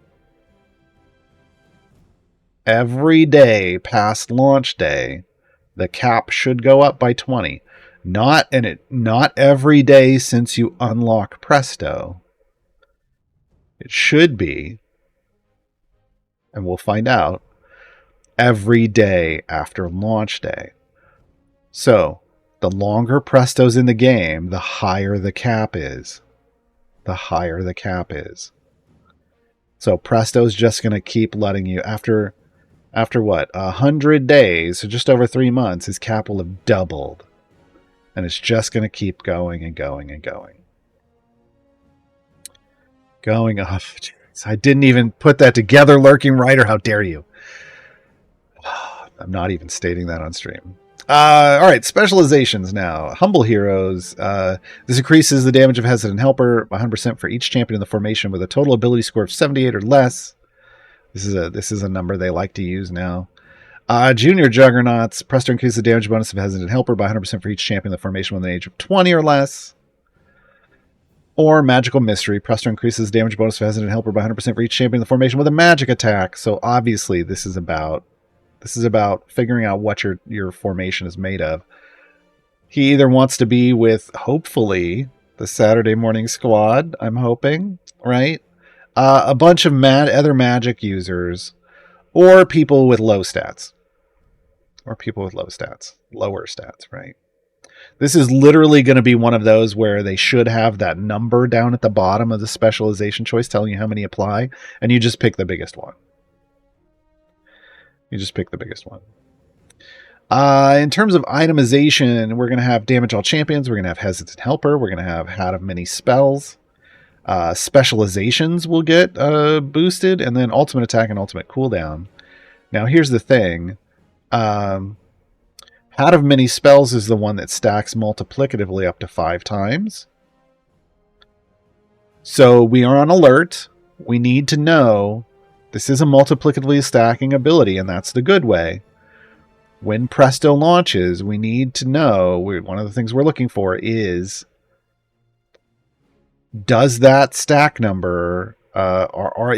Every day past launch day, the cap should go up by 20. Not every day since you unlock Presto. It should be, and we'll find out, every day after launch day. So, the longer Presto's in the game, the higher the cap is. The higher the cap is. So Presto's just going to keep letting you, after what, 100 days, so just over 3 months, his cap will have doubled. And it's just going to keep going and going and going. Going off. I didn't even put that together, Lurking Rider. How dare you? I'm not even stating that on stream. All right, specializations now. Humble Heroes. This increases the damage of Hesitant Helper by 100% for each champion in the formation with a total ability score of 78 or less. This is a number they like to use now. Junior Juggernauts. Presto increases the damage bonus of Hesitant Helper by 100% for each champion in the formation with an age of 20 or less. Or Magical Mystery. Presto increases damage bonus of Hesitant Helper by 100% for each champion in the formation with a magic attack. So obviously this is about figuring out what your formation is made of. He either wants to be with, hopefully, the Saturday morning squad, I'm hoping, right? A bunch of other magic users, or people with low stats. Lower stats, right? This is literally going to be one of those where they should have that number down at the bottom of the specialization choice telling you how many apply, and you just pick the biggest one. In terms of itemization, we're going to have Damage All Champions. We're going to have Hesitant Helper. We're going to have Hat of Many Spells. Specializations will get boosted, and then Ultimate Attack and Ultimate Cooldown. Now, here's the thing. Hat of Many Spells is the one that stacks multiplicatively up to 5 times. So we are on alert. We need to know this is a multiplicatively stacking ability, and that's the good way. When Presto launches, we need to know, one of the things we're looking for is, does that stack number, are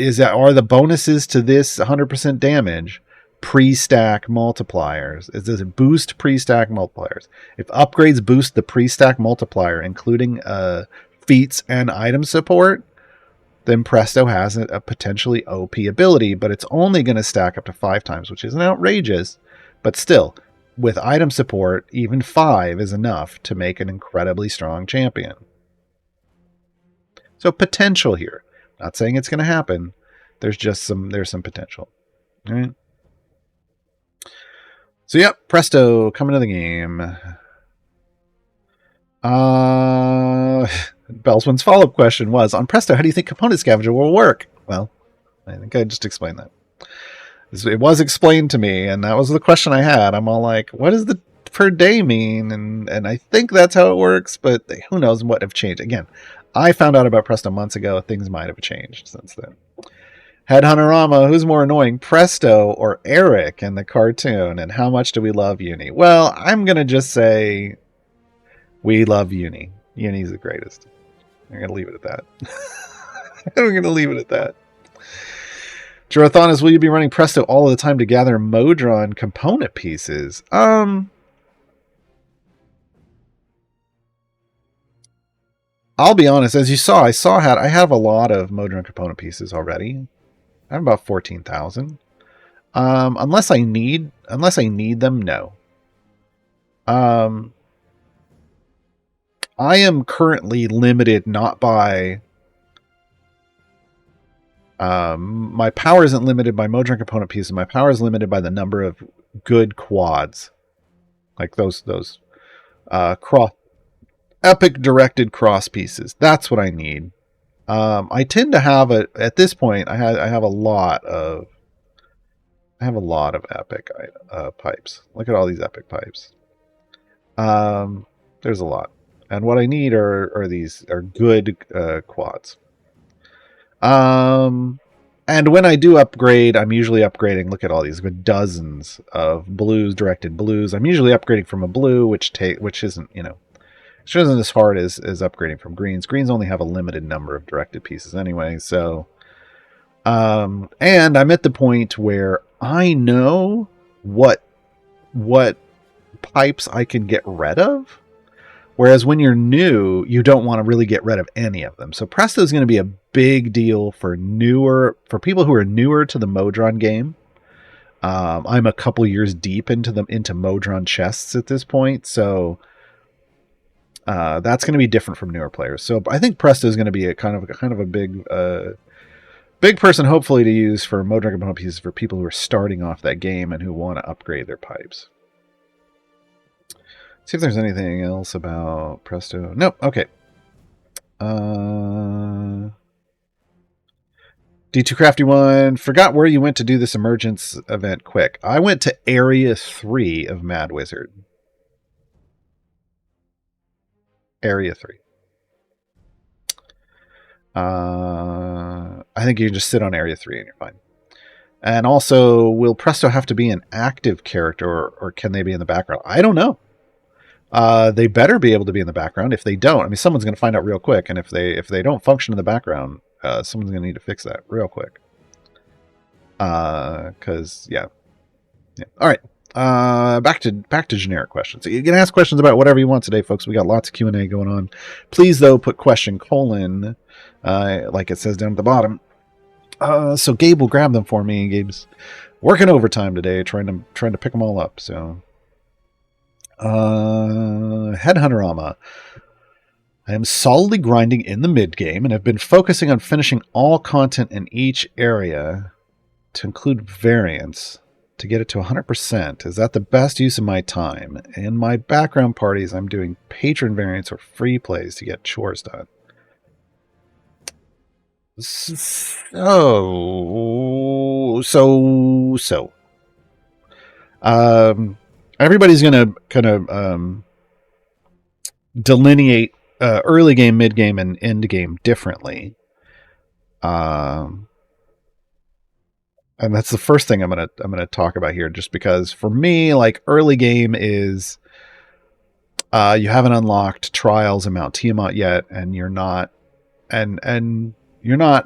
the bonuses to this 100% damage pre-stack multipliers? Does it boost pre-stack multipliers? If upgrades boost the pre-stack multiplier, including feats and item support, then Presto has a potentially OP ability, but it's only going to stack up to 5 times, which isn't outrageous. But still, with item support, even 5 is enough to make an incredibly strong champion. So potential here. Not saying it's going to happen. There's some potential. All right. So yep, Presto coming to the game. Belswin's follow-up question was, on Presto, how do you think Component Scavenger will work? Well, I think I just explained that. It was explained to me, and that was the question I had. I'm all like, what does the per day mean? And I think that's how it works, but who knows what have changed. Again, I found out about Presto months ago. Things might have changed since then. Headhunterama, who's more annoying, Presto or Eric in the cartoon? And how much do we love Uni? Well, I'm going to just say we love Uni. Uni's the greatest. I'm going to leave it at that. I'm going to leave it at that. Jurathonus, will you be running Presto all of the time to gather Modron component pieces? I'll be honest. As you saw, I have a lot of Modron component pieces already. I have about 14,000. Unless I need them, no. I am currently limited not by... my power isn't limited by Modron component pieces. My power is limited by the number of good quads. Like those cross... epic directed cross pieces. That's what I need. I tend to have at this point, I have a lot of I have a lot of epic pipes. Look at all these epic pipes. There's a lot. And what I need are these good quads. And when I do upgrade, I'm usually upgrading. Look at all these, with dozens of blues, directed blues. I'm usually upgrading from a blue, which isn't, which isn't as hard as upgrading from greens. Greens only have a limited number of directed pieces anyway. So, and I'm at the point where I know what pipes I can get rid of. Whereas when you're new, you don't want to really get rid of any of them. So Presto is going to be a big deal for people who are newer to the Modron game. I'm a couple years deep into Modron chests at this point, so that's going to be different from newer players. So I think Presto is going to be a kind of a big person, hopefully, to use for Modron component pieces for people who are starting off that game and who want to upgrade their pipes. See if there's anything else about Presto. Nope. Okay. D2 Crafty One. Forgot where you went to do this Emergence event quick. I went to Area 3 of Mad Wizard. Area 3. I think you can just sit on Area 3 and you're fine. And also, will Presto have to be an active character or can they be in the background? I don't know. They better be able to be in the background. If they don't, I mean, someone's going to find out real quick. And if they don't function in the background, someone's going to need to fix that real quick. Because yeah. All right. Back to generic questions. So you can ask questions about whatever you want today, folks. We got lots of Q&A going on. Please, though, put question : like it says down at the bottom. So Gabe will grab them for me. Gabe's working overtime today, trying to pick them all up. So. Headhunterama. I am solidly grinding in the mid game and have been focusing on finishing all content in each area to include variants to get it to 100%. Is that the best use of my time? In my background parties, I'm doing patron variants or free plays to get chores done. Everybody's going to kind of delineate early game, mid game, and end game differently. And that's the first thing I'm gonna talk about here, just because for me, like, early game is you haven't unlocked Trials and Mount Tiamat yet, and you're not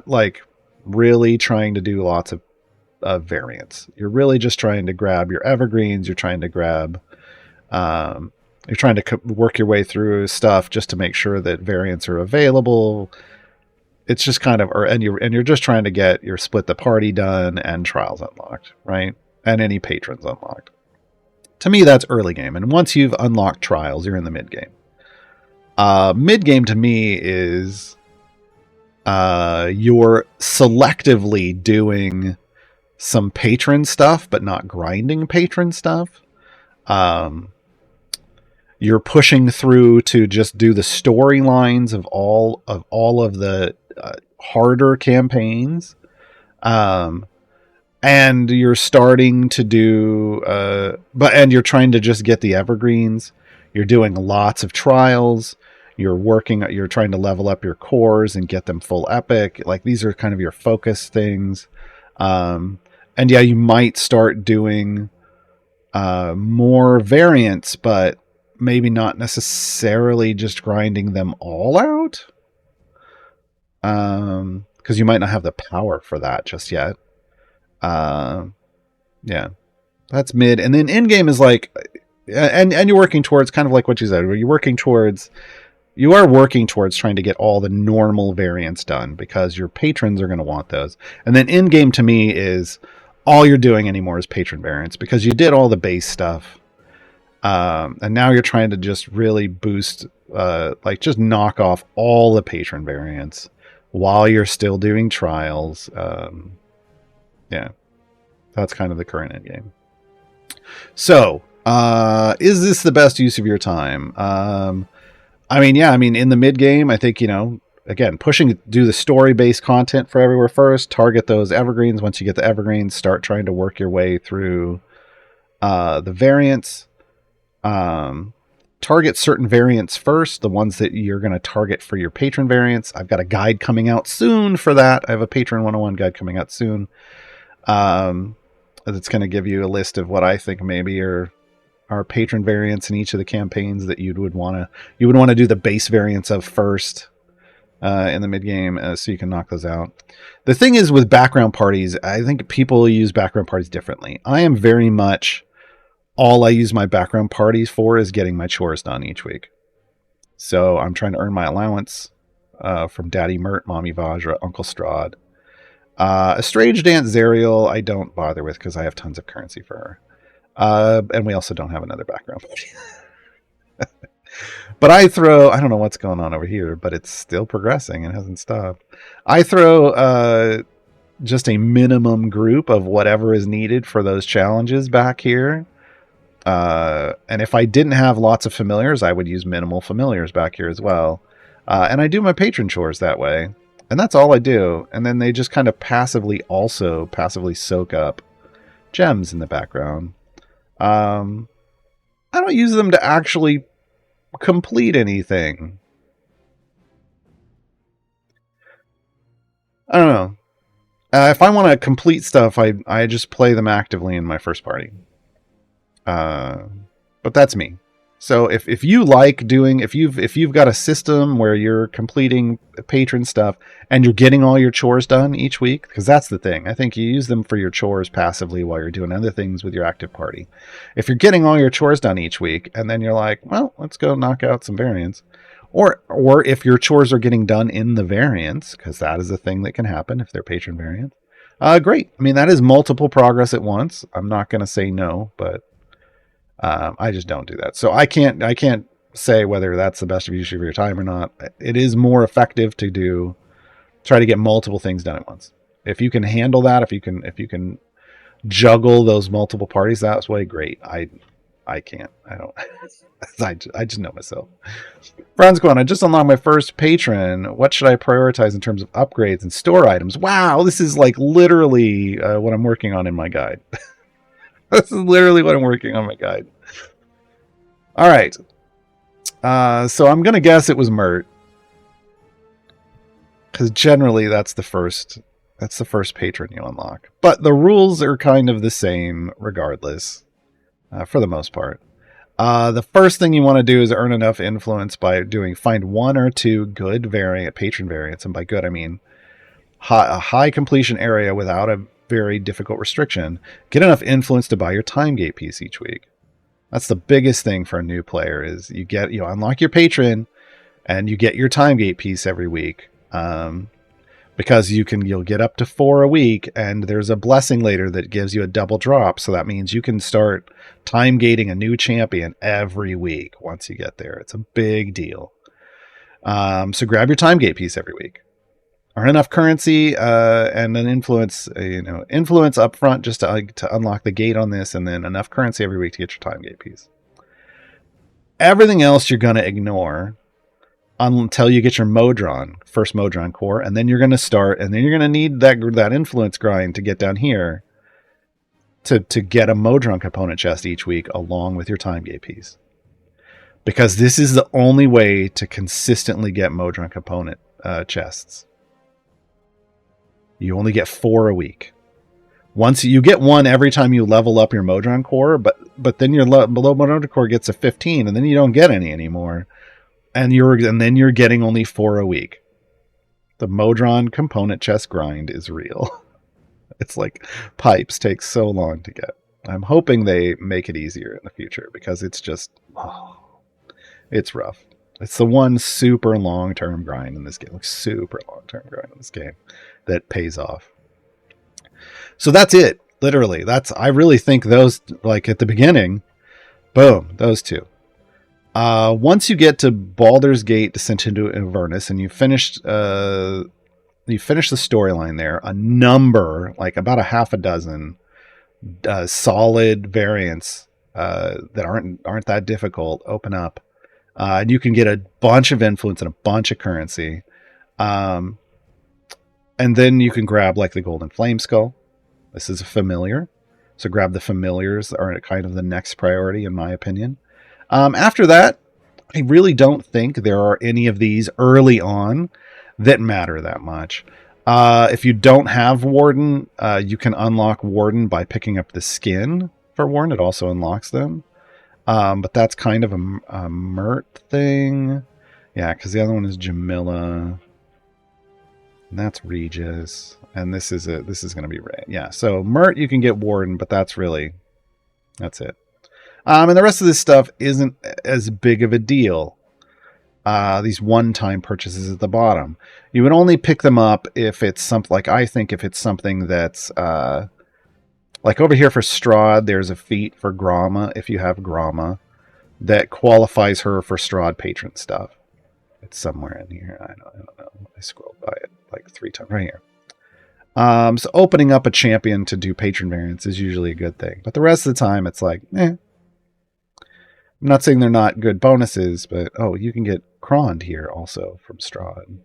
like really trying to do lots of variants. You're really just trying to grab your evergreens. You're trying to grab, you're trying to work your way through stuff just to make sure that variants are available. It's just kind of, and you're just trying to get your split the party done and trials unlocked, right? And any patrons unlocked. To me, that's early game. And once you've unlocked trials, you're in the mid game. Mid game to me is you're selectively doing some patron stuff, but not grinding patron stuff. You're pushing through to just do the storylines of all of the harder campaigns, and you're starting to do, and you're trying to just get the evergreens. You're doing lots of trials. You're trying to level up your cores and get them full epic. Like, these are kind of your focus things. And yeah, you might start doing more variants, but maybe not necessarily just grinding them all out. Because you might not have the power for that just yet. Yeah, that's mid. And then end game is like, and you're working towards, kind of like what you said, where you are working towards trying to get all the normal variants done, because your patrons are going to want those. And then end game to me is all you're doing anymore is patron variants, because you did all the base stuff. And now you're trying to just really boost, like, just knock off all the patron variants while you're still doing trials. Yeah, that's kind of the current end game. So, is this the best use of your time? I mean, in the mid game, I think, again, do the story-based content for everywhere first, target those evergreens. Once you get the evergreens, start trying to work your way through the variants. Target certain variants first, the ones that you're going to target for your patron variants. I've got a guide coming out soon for that. I have a Patron 101 guide coming out soon. That's going to give you a list of what I think maybe are patron variants in each of the campaigns that you would want to do the base variants of first in the mid game, so you can knock those out. The thing is with background parties, I think people use background parties differently. I am very much, all I use my background parties for is getting my chores done each week. So I'm trying to earn my allowance from Daddy Mert, Mommy Vajra, Uncle Strahd. A Strange Dance Zariel I don't bother with because I have tons of currency for her. And we also don't have another background party. But I don't know what's going on over here, but it's still progressing and hasn't stopped. I throw just a minimum group of whatever is needed for those challenges back here. And if I didn't have lots of familiars, I would use minimal familiars back here as well. And I do my patron chores that way. And that's all I do. And then they just kind of passively soak up gems in the background. I don't use them to actually complete anything. I don't know. If I want to complete stuff, I just play them actively in my first party. But that's me. So if you like doing, if you've got a system where you're completing patron stuff and you're getting all your chores done each week, because that's the thing. I think you use them for your chores passively while you're doing other things with your active party. If you're getting all your chores done each week and then you're like, well, let's go knock out some variants. Or if your chores are getting done in the variants, because that is a thing that can happen if they're patron variants. Great. I mean, that is multiple progress at once. I'm not going to say no, but I just don't do that. So I can't say whether that's the best use of your time or not. It is more effective to try to get multiple things done at once. If you can handle that, if you can juggle those multiple parties that way, great. I can't. I don't. I just know myself. Franz going, I just unlocked my first patron. What should I prioritize in terms of upgrades and store items? Wow, this is like literally what I'm working on in my guide. This is literally what I'm working on my guide. All right. So I'm going to guess it was Mert. Because generally that's the first patron you unlock. But the rules are kind of the same regardless, for the most part. The first thing you want to do is earn enough influence by find one or two good patron variants. And by good, I mean a high completion area without a very difficult restriction. Get enough influence to buy your time gate piece each week. That's the biggest thing for a new player is you unlock your patron and you get your time gate piece every week. Because you'll get up to 4 a week and there's a blessing later that gives you a double drop. So that means you can start time gating a new champion every week once you get there. It's a big deal. So grab your time gate piece every week. Earn enough currency and an influence up front just to unlock the gate on this, and then enough currency every week to get your time gate piece. Everything else you're going to ignore until you get your first Modron core, and then you're going to need that influence grind to get down here to get a Modron component chest each week along with your time gate piece. Because this is the only way to consistently get Modron component chests. You only get 4 a week. Once you get 1 every time you level up your Modron core, but then your below Modron core gets a 15, and then you don't get any anymore, and then you're getting only 4 a week. The Modron component chest grind is real. It's like pipes take so long to get. I'm hoping they make it easier in the future because it's just it's rough. It's the one super long-term grind in this game. Like super long-term grind in this game that pays off. So that's it. Literally. I really think those, like at the beginning, boom, those two. Once you get to Baldur's Gate Descent into Avernus and you finish the storyline there, a number, like about a half a dozen solid variants that aren't that difficult open up. And you can get a bunch of influence and a bunch of currency. And then you can grab like the Golden Flame Skull. This is a familiar. So grab the familiars are kind of the next priority in my opinion. After that, I really don't think there are any of these early on that matter that much. If you don't have Warden, you can unlock Warden by picking up the skin for Warden. It also unlocks them. But that's kind of a Mert thing. Yeah, because the other one is Jamila. And that's Regis. And this is going to be Ray. Yeah, so Mert you can get Warden, but that's it. And the rest of this stuff isn't as big of a deal. These one-time purchases at the bottom. You would only pick them up if it's something like, I think if it's something that's like over here for Strahd, there's a feat for Gromma, if you have Gromma, that qualifies her for Strahd patron stuff. It's somewhere in here. I don't know. I scrolled by it like 3 times. Right here. So opening up a champion to do patron variants is usually a good thing. But the rest of the time, it's like, I'm not saying they're not good bonuses, but you can get Krond here also from Strahd.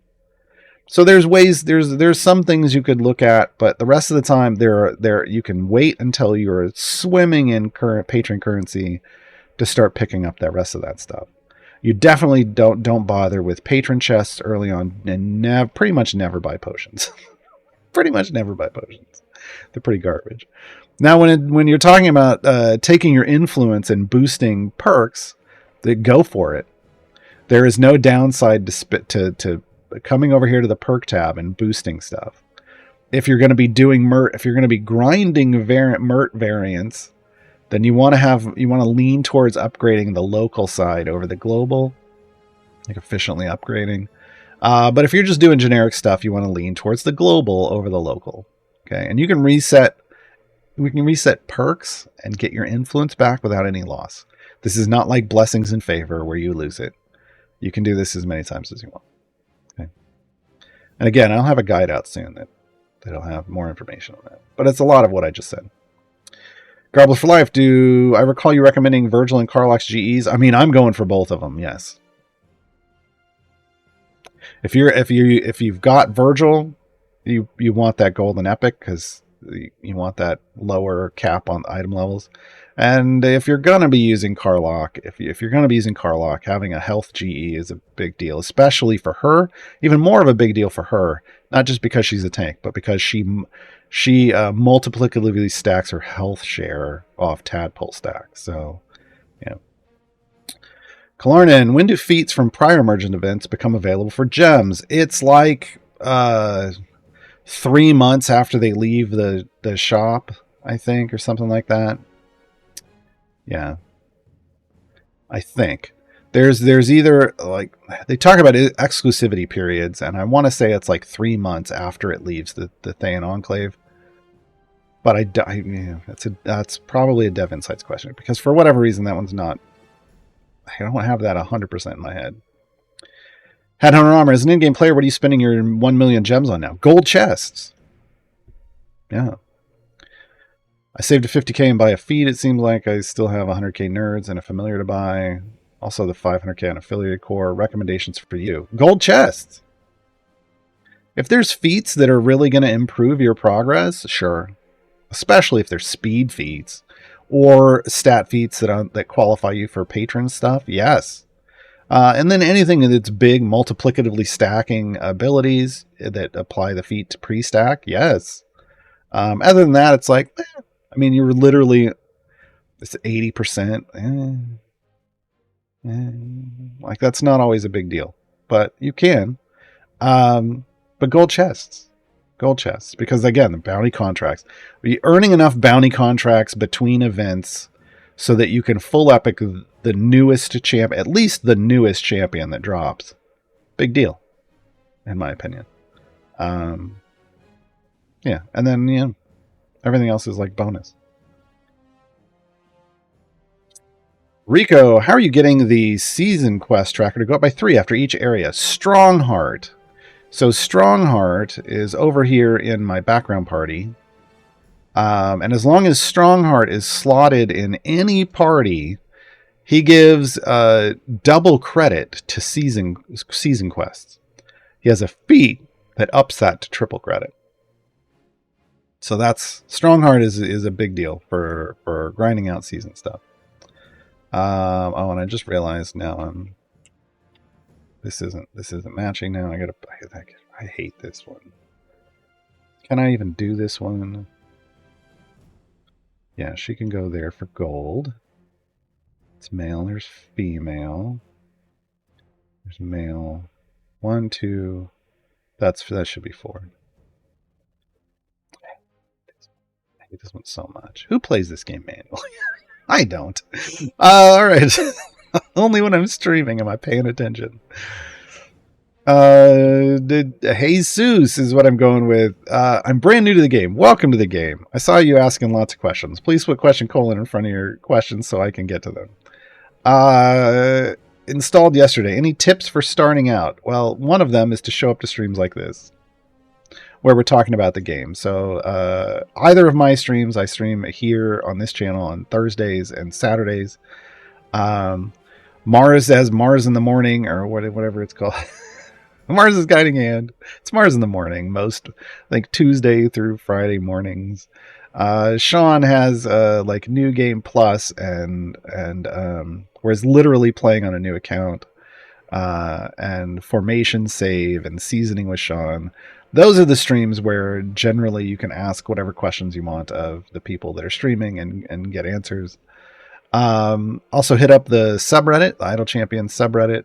So there's ways, there's some things you could look at, but the rest of the time there you can wait until you're swimming in current patron currency to start picking up that rest of that stuff. You definitely don't bother with patron chests early on, and pretty much never buy potions. Pretty much never buy potions. They're pretty garbage. Now, when you're talking about taking your influence and boosting perks, go for it. There is no downside to coming over here to the perk tab and boosting stuff. If you're going to be doing if you're going to be grinding Mert variants, then you want to lean towards upgrading the local side over the global, like efficiently upgrading. But if you're just doing generic stuff, you want to lean towards the global over the local. Okay, and you can reset. We can reset perks and get your influence back without any loss. This is not like Blessings in Favor where you lose it. You can do this as many times as you want. Okay. And again, I'll have a guide out soon that'll have more information on that. But it's a lot of what I just said. Gobbler for Life, do I recall you recommending Virgil and Karlach's GEs? I mean, I'm going for both of them, yes. If you've got Virgil, you want that golden epic because you want that lower cap on item levels. And if you're gonna be using Karlach, if you're gonna be using Karlach, having a health GE is a big deal, especially for her. Even more of a big deal for her, not just because she's a tank, but because she multiplicatively stacks her health share off tadpole stack. So, yeah. Kalarnan, when do feats from prior Emergent events become available for gems? It's like 3 months after they leave the shop, I think, or something like that. Yeah, I think there's either like they talk about exclusivity periods, and I want to say it's like 3 months after it leaves the Thean Enclave. But that's probably a Dev Insights question because for whatever reason that one's not. I don't have that 100% in my head. Headhunter Armor, as an in-game player, what are you spending your 1 million gems on now? Gold chests. Yeah. I saved a 50k and buy a feed. It seems like I still have 100k nerds and a familiar to buy. Also the 500k on affiliated core. Recommendations for you. Gold chests. If there's feats that are really going to improve your progress, sure. Especially if they're speed feats or stat feats that qualify you for patron stuff. Yes. And then anything that's big, multiplicatively stacking abilities that apply the feat to pre-stack. Yes. Other than that, it's like, I mean, you're literally, it's 80%. Like that's not always a big deal, but you can. But gold chests, because again, the bounty contracts, you're earning enough bounty contracts between events so that you can full epic the newest champ, at least the newest champion that drops. Big deal, in my opinion. Yeah, and then everything else is like bonus. Rico, how are you getting the season quest tracker to go up by 3 after each area? Strongheart. So Strongheart is over here in my background party. And as long as Strongheart is slotted in any party, he gives double credit to season quests. he has a feat that ups that to triple credit. So that's Strongheart is a big deal for grinding out season stuff. Oh, and I just realized now this isn't matching now. I hate this one. Can I even do this one? Yeah, she can go there for gold. It's male. There's female. There's male. 1, 2. That should be 4. I hate this one so much. Who plays this game manually? I don't. All right. Only when I'm streaming am I paying attention. Jesus is what I'm going with. I'm brand new to the game. Welcome to the game. I saw you asking lots of questions. Please put question : in front of your questions so I can get to them. Installed yesterday. Any tips for starting out? Well, one of them is to show up to streams like this, where we're talking about the game. So either of my streams, I stream here on this channel on Thursdays and Saturdays. Mars in the morning, or whatever it's called. Mars' guiding hand. It's Mars in the morning, most like Tuesday through Friday mornings. Sean has like New Game Plus and where he's literally playing on a new account, and Formation Save and Seasoning with Sean. Those are the streams where generally you can ask whatever questions you want of the people that are streaming and get answers. Also hit up the subreddit, the Idle Champions subreddit,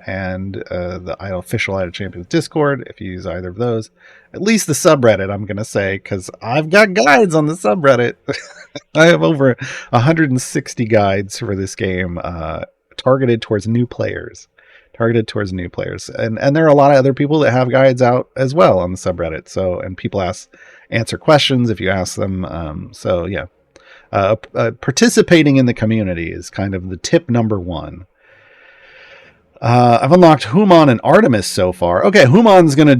and the official Idle Champions Discord, if you use either of those. At least the subreddit, I'm going to say, because I've got guides on the subreddit. I have over 160 guides for this game, targeted towards new players. And there are a lot of other people that have guides out as well on the subreddit. So, and people answer questions if you ask them. So yeah. Participating in the community is kind of the tip number one. I've unlocked Human and Artemis so far. Okay, Human's going to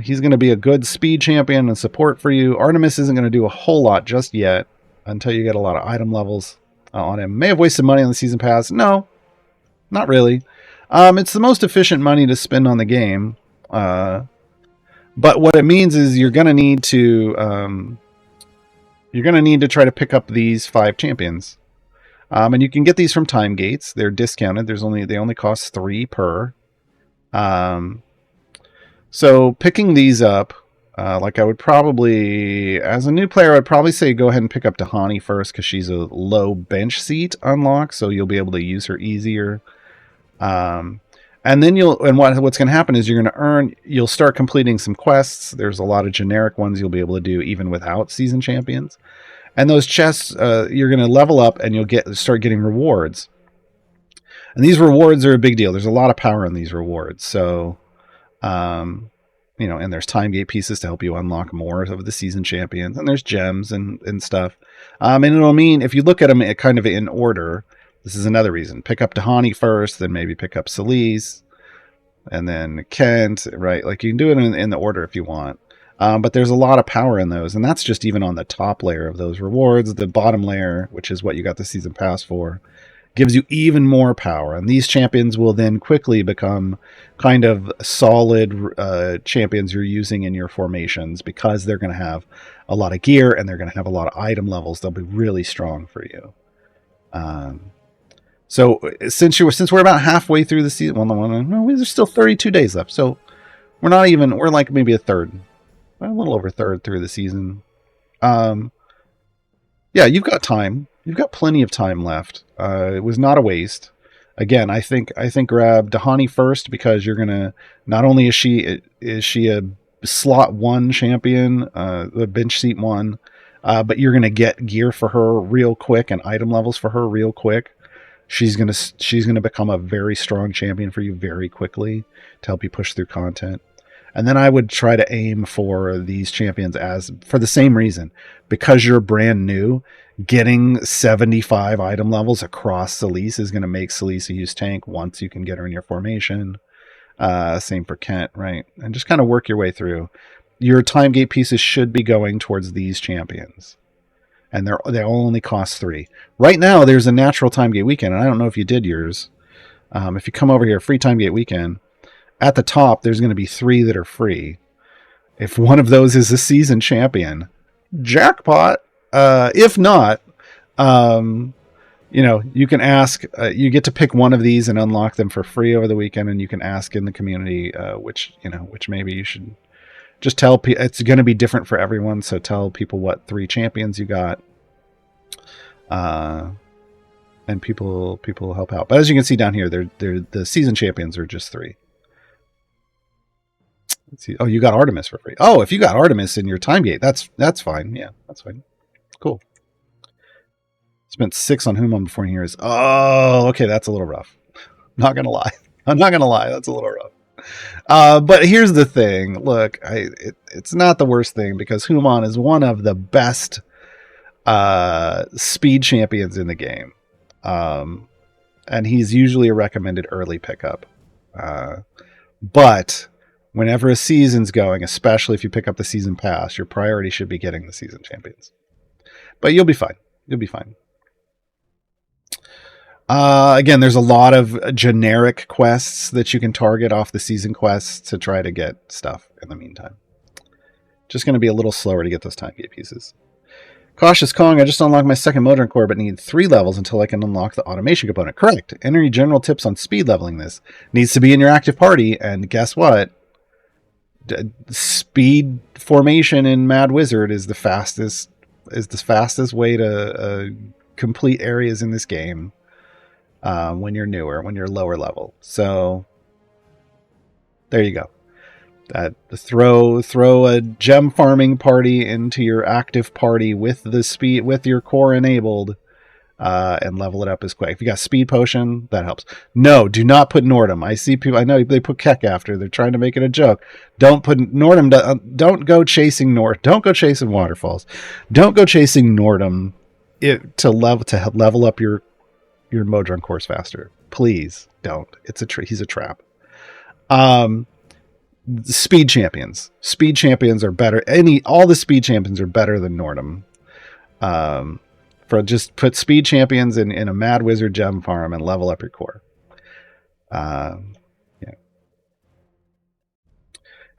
he's going to be a good speed champion and support for you. Artemis isn't going to do a whole lot just yet until you get a lot of item levels on him. May have wasted money on the season pass. No, not really. It's the most efficient money to spend on the game. But what it means is you're going to need to try to pick up these 5 champions. And you can get these from time gates. They're discounted. They only cost 3 per. So picking these up, like I would probably, as a new player, I'd probably say go ahead and pick up Tahani first because she's a low bench seat unlock, so you'll be able to use her easier. And then what's going to happen is you'll start completing some quests. There's a lot of generic ones you'll be able to do even without season champions. And those chests, you're going to level up and you'll start getting rewards. And these rewards are a big deal. There's a lot of power in these rewards. So, and there's time gate pieces to help you unlock more of the season champions. And there's gems and stuff. And it'll mean, if you look at them kind of in order, this is another reason. Pick up Tahani first, then maybe pick up Celise, and then Kent, right? Like you can do it in the order if you want. But there's a lot of power in those, and that's just even on the top layer of those rewards. The bottom layer, which is what you got the season pass for, gives you even more power. And these champions will then quickly become kind of solid champions you're using in your formations because they're going to have a lot of gear and they're going to have a lot of item levels. They'll be really strong for you. So since we're about halfway through the season, there's still 32 days left. So we're like maybe a little over a third through the season. Yeah, you've got time. You've got plenty of time left. It was not a waste. Again, I think grab Tahani first because you're gonna, not only is she a slot 1 champion, the bench seat 1, but you're gonna get gear for her real quick and item levels for her real quick. She's gonna become a very strong champion for you very quickly to help you push through content. And then I would try to aim for these champions for the same reason. Because you're brand new, getting 75 item levels across Celise is going to make Celise a use tank once you can get her in your formation. Same for Kent, right? And just kind of work your way through. Your time gate pieces should be going towards these champions. And they only cost 3. Right now, there's a natural time gate weekend, and I don't know if you did yours. If you come over here, free time gate weekend, at the top, there's going to be 3 that are free. If one of those is a season champion, jackpot. If not, you can ask. You get to pick one of these and unlock them for free over the weekend, and you can ask in the community which maybe you should just tell. It's going to be different for everyone, so tell people what 3 champions you got, and people will help out. But as you can see down here, the season champions are just 3. Let's see. Oh, you got Artemis for free. Oh, if you got Artemis in your time gate, that's fine. Yeah, that's fine. Cool. Spent 6 on Humon before years. Oh, okay, that's a little rough. Not gonna lie. I'm not gonna lie. That's a little rough. But here's the thing. Look, it's not the worst thing because Humon is one of the best speed champions in the game, and he's usually a recommended early pickup. But whenever a season's going, especially if you pick up the season pass, your priority should be getting the season champions. But you'll be fine. You'll be fine. Again, there's a lot of generic quests that you can target off the season quests to try to get stuff in the meantime. Just going to be a little slower to get those time gate pieces. Cautious Kong, I just unlocked my second Modron core, but need 3 levels until I can unlock the automation component. Correct. Enter general tips on speed leveling this. Needs to be in your active party, and guess what? Speed formation in Mad Wizard is the fastest way to complete areas in this game when you're newer, when you're lower level. So there you go. Throw a gem farming party into your active party with the speed, with your core enabled, and level it up as quick. If you got speed potion, that helps. No, do not put Nordum. I see people. I know they put Keck after. They're trying to make it a joke. Don't put Nordum. Don't go chasing Don't go chasing waterfalls. Don't go chasing Nordum to level up your Modron course faster. Please don't. He's a trap. Speed champions. Speed champions are better. All the speed champions are better than Nordum. Just put speed champions in a Mad Wizard gem farm and level up your core. Yeah.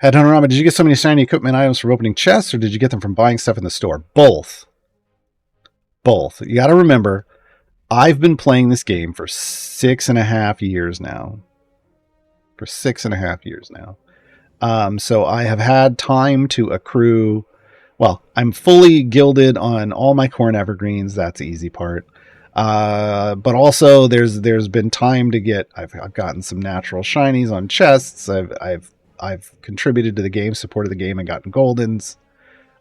Headhunter Rama, did you get so many shiny equipment items from opening chests, or did you get them from buying stuff in the store? Both. You got to remember, I've been playing this game for 6.5 years now. So I have had time to accrue. Well, I'm fully gilded on all my corn evergreens. That's the easy part. But also there's been time to get. I've gotten some natural shinies on chests. I've contributed to the game, supported the game, and gotten goldens.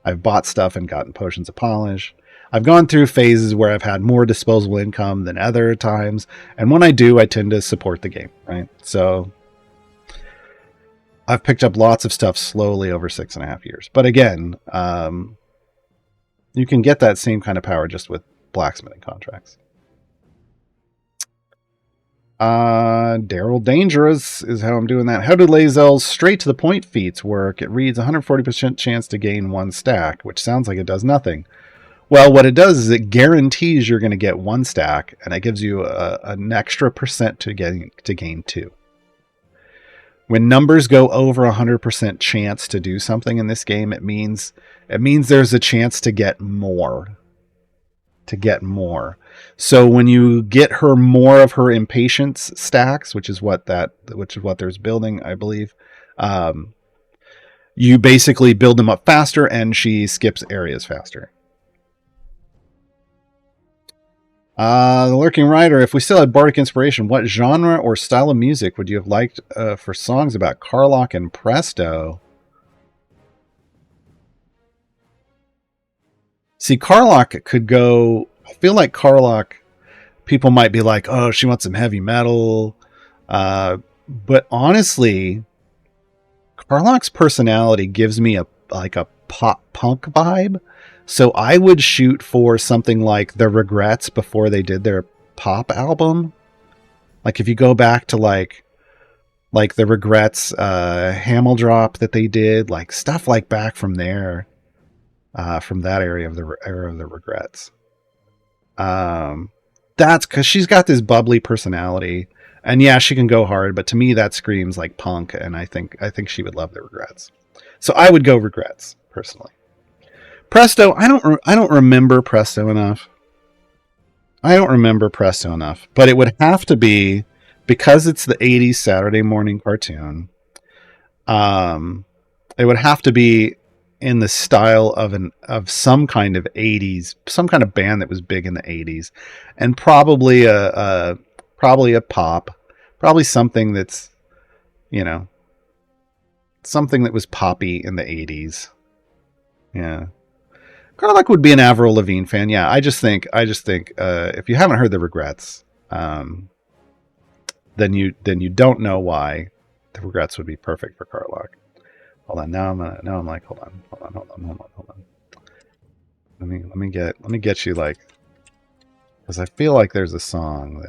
I've bought stuff and gotten potions of polish. I've gone through phases where I've had more disposable income than other times, and when I do, I tend to support the game. Right, so I've picked up lots of stuff slowly over 6.5 years. But again, you can get that same kind of power just with blacksmithing contracts. Daryl Dangerous is how I'm doing that. How do Lae'zel's straight to the point feats work? It reads 140% chance to gain 1 stack, which sounds like it does nothing. Well, what it does is it guarantees you're going to get 1 stack, and it gives you an extra percent to gain 2. When numbers go over 100% chance to do something in this game, it means there's a chance to get more. So when you get her more of her impatience stacks, which is what there's building, I believe, you basically build them up faster, and she skips areas faster. The Lurking Rider, if we still had Bardic Inspiration, what genre or style of music would you have liked for songs about Karlach and Presto? See, Karlach could go... I feel like Karlach, people might be like, oh, she wants some heavy metal. But honestly, Karlach's personality gives me a pop punk vibe. So I would shoot for something like The Regrets before they did their pop album. Like if you go back to like The Regrets Hamel Drop that they did, like stuff like back from there, from that era of the Regrets. That's because she's got this bubbly personality. And yeah, she can go hard, but to me that screams like punk, and I think she would love the regrets. So I would go regrets personally. Presto, I don't remember Presto enough. But it would have to be because it's the 80s Saturday morning cartoon. It would have to be in the style of some kind of 80s, some kind of band that was big in the 80s, and probably a pop, probably something that's, you know, something that was poppy in the 80s. Yeah. Garlic would be an Avril Lavigne fan. Yeah, I just think if you haven't heard the Regrets, then you don't know why the Regrets would be perfect for Garlic. Hold on, now I'm like, hold on. Let me get you like, because I feel like there's a song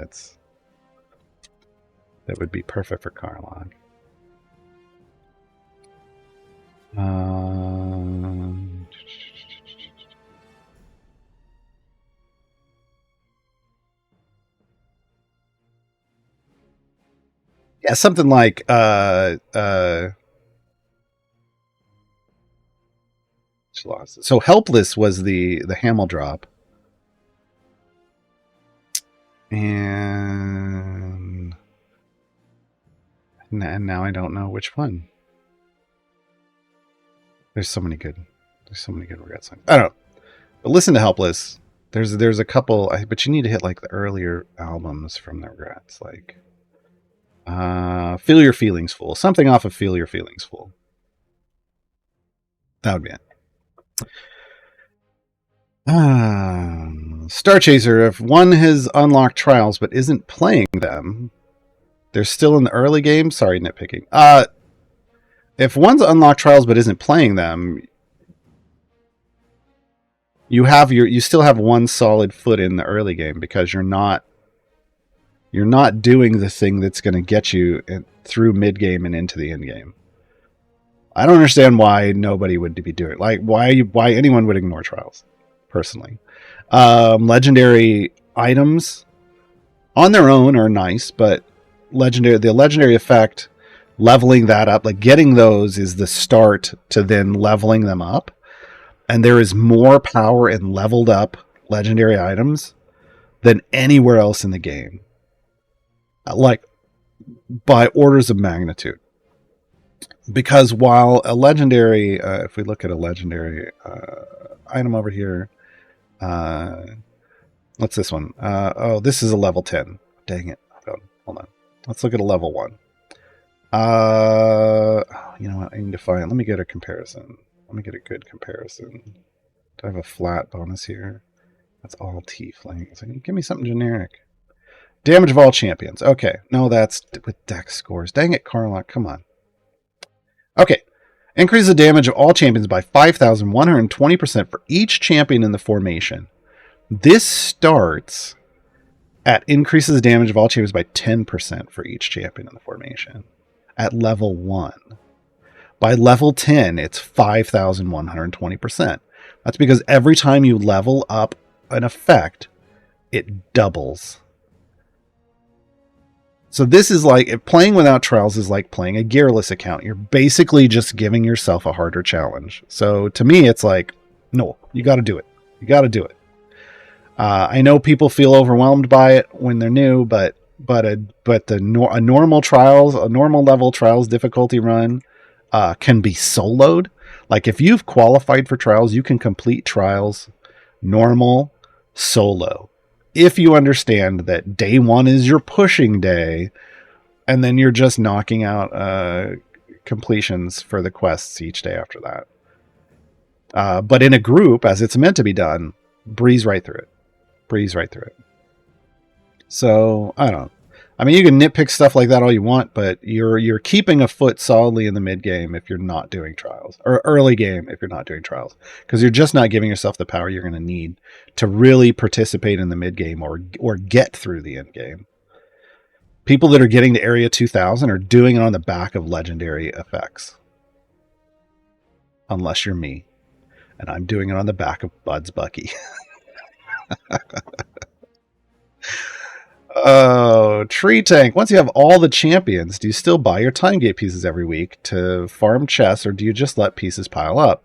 that would be perfect for Garlic. Yeah, something like so Helpless was the Hamel drop. And now I don't know which one. There's so many good Regret songs. I don't know. But listen to Helpless. There's a couple, but you need to hit like the earlier albums from the Regrets, like Feel Your Feelings Fool. Something off of Feel Your Feelings Fool. That would be it. Star Chaser, if one has unlocked trials but isn't playing them, they're still in the early game. Sorry, nitpicking. If one's unlocked trials but isn't playing them, you still have one solid foot in the early game because you're not doing the thing that's going to get you through mid game and into the end game. I don't understand why nobody would be doing it. Like why anyone would ignore trials. Personally, legendary items on their own are nice, but the legendary effect, leveling that up, like getting those is the start to then leveling them up. And there is more power in leveled up legendary items than anywhere else in the game. Like by orders of magnitude. Because while a legendary, if we look at a legendary item over here, what's this one? Oh, this is a level 10. Dang it. Hold on. Let's look at a level 1. You know what? I need to find, let me get a comparison. Let me get a good comparison. Do I have a flat bonus here? That's all tieflings. Give me something generic. Damage of all champions. Okay. No, that's with dex scores. Dang it, Carlock. Come on. Okay. Increase the damage of all champions by 5,120% for each champion in the formation. This starts at increases the damage of all champions by 10% for each champion in the formation at level 1. By level 10, it's 5,120%. That's because every time you level up an effect, it doubles. So this is like, if playing without trials is like playing a gearless account. You're basically just giving yourself a harder challenge. So to me, it's like, no, you got to do it. You got to do it. I know people feel overwhelmed by it when they're new, but a normal level trials difficulty run can be soloed. Like if you've qualified for trials, you can complete trials normal solo. If you understand that day 1 is your pushing day, and then you're just knocking out completions for the quests each day after that. But in a group, as it's meant to be done, breeze right through it. So, I don't know. I mean, you can nitpick stuff like that all you want, but you're keeping a foot solidly in the mid game if you're not doing trials, or early game if you're not doing trials, because you're just not giving yourself the power you're going to need to really participate in the mid game or get through the end game. People that are getting to Area 2000 are doing it on the back of legendary effects, unless you're me, and I'm doing it on the back of Bud's Bucky. Oh Tree Tank. Once you have all the champions, do you still buy your time gate pieces every week to farm chests, or do you just let pieces pile up?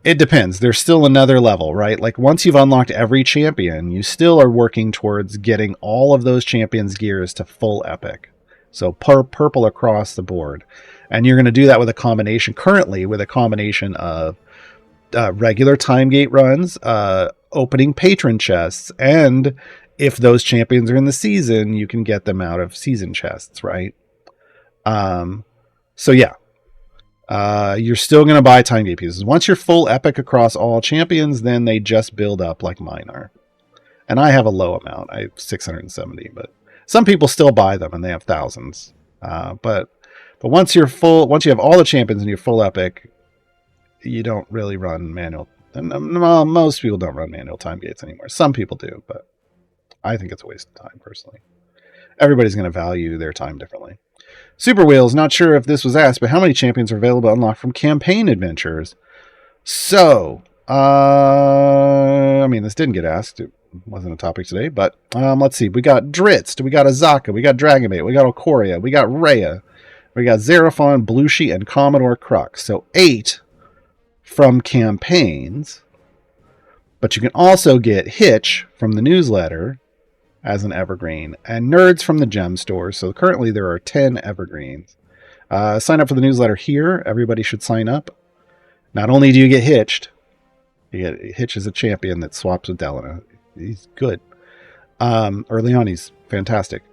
It depends. There's still another level, right? Like once you've unlocked every champion, you still are working towards getting all of those champions' gears to full epic. So purple across the board. And you're going to do that with a combination, currently with a combination of regular time gate runs, opening patron chests, and if those champions are in the season, you can get them out of season chests, right? So yeah. You're still going to buy time gate pieces. Once you're full epic across all champions, then they just build up like mine are. And I have a low amount. I have 670, but some people still buy them and they have thousands. But once you're full, once you have all the champions and you're full epic, you don't really run manual. And most people don't run manual time gates anymore. Some people do, but I think it's a waste of time personally. Everybody's going to value their time differently. Super Wheels, not sure if this was asked, but how many champions are available to unlock from campaign adventures? So, I mean, this didn't get asked. It wasn't a topic today, but let's see. We got Dritz, we got Azaka, we got Dragonbait, we got Okoria, we got Rhea, we got Xeraphon, Blushi, and Commodore Crux. So 8 from campaigns, but you can also get Hitch from the newsletter as an evergreen, and Nerds from the gem store. So currently there are 10 evergreens. Sign up for the newsletter here. Everybody should sign up. Not only do you get Hitched, you get Hitch as a champion that swaps with Delana. He's good. Early on, he's fantastic.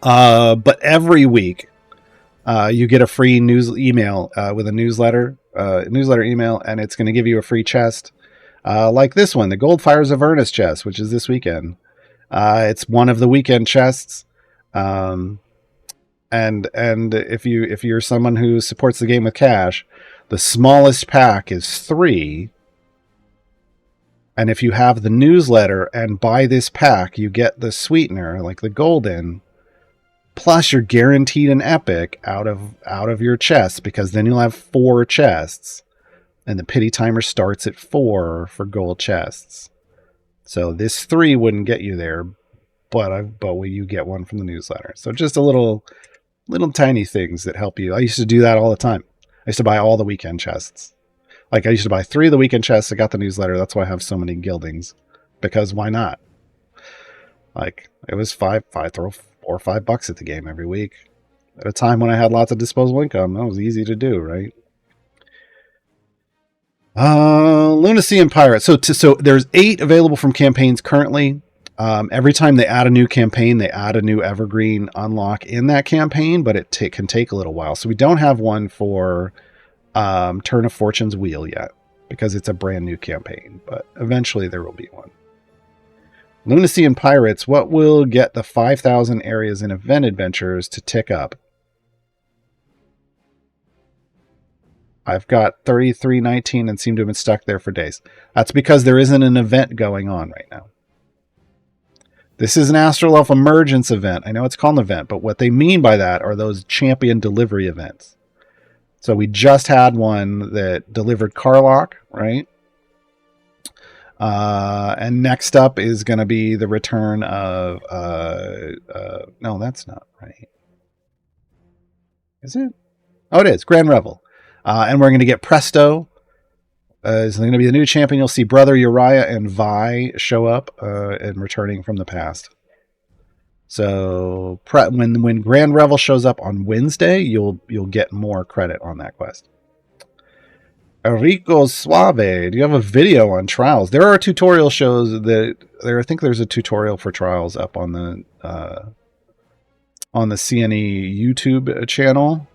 But every week, you get a free news email with a newsletter email, and it's going to give you a free chest like this one, the Gold Fires of Ernest chest, which is this weekend. It's one of the weekend chests. And if you're someone who supports the game with cash, the smallest pack is 3. And if you have the newsletter and buy this pack, you get the sweetener, like the golden, plus you're guaranteed an epic out of your chest, because then you'll have 4 chests, and the pity timer starts at 4 for gold chests. So this 3 wouldn't get you there, but you get one from the newsletter. So just a little tiny things that help you. I used to do that all the time. I used to buy all the weekend chests. Like I used to buy 3 of the weekend chests. I got the newsletter. That's why I have so many gildings, because why not? Like it was throw $4 or $5 at the game every week at a time when I had lots of disposable income. That was easy to do, right? Lunacy and Pirate. So there's 8 available from campaigns currently. Every time they add a new campaign, they add a new evergreen unlock in that campaign, but it can take a little while. So we don't have one for Turn of Fortune's Wheel yet, because it's a brand new campaign, but eventually there will be one. Lunacy and Pirates, what will get the 5,000 areas in event adventures to tick up? I've got 3319 and seem to have been stuck there for days. That's because there isn't an event going on right now. This is an Astral Elf Emergence event. I know it's called an event, but what they mean by that are those champion delivery events. So we just had one that delivered Karlach, right? And next up is going to be the return of... no, that's not right. Is it? Oh, it is. Grand Revel. And we're going to get Presto. Is going to be the new champion. You'll see Brother Uriah and Vi show up and returning from the past. So when Grand Revel shows up on Wednesday, you'll get more credit on that quest. Enrico Suave, do you have a video on trials? There are tutorial shows that I think there's a tutorial for trials up on the CNE YouTube channel.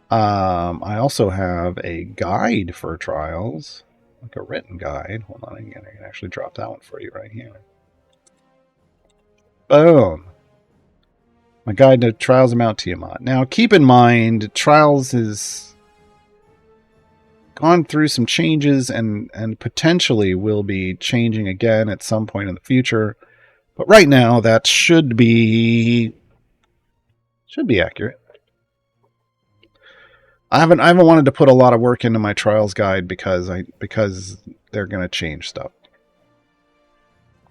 I also have a guide for trials, like a written guide. Hold on, I can actually drop that one for you right here. Boom. My guide to Trials of Mount Tiamat. Now, keep in mind, Trials has gone through some changes and potentially will be changing again at some point in the future. But right now, that should be accurate. I haven't wanted to put a lot of work into my Trials guide because they're going to change stuff.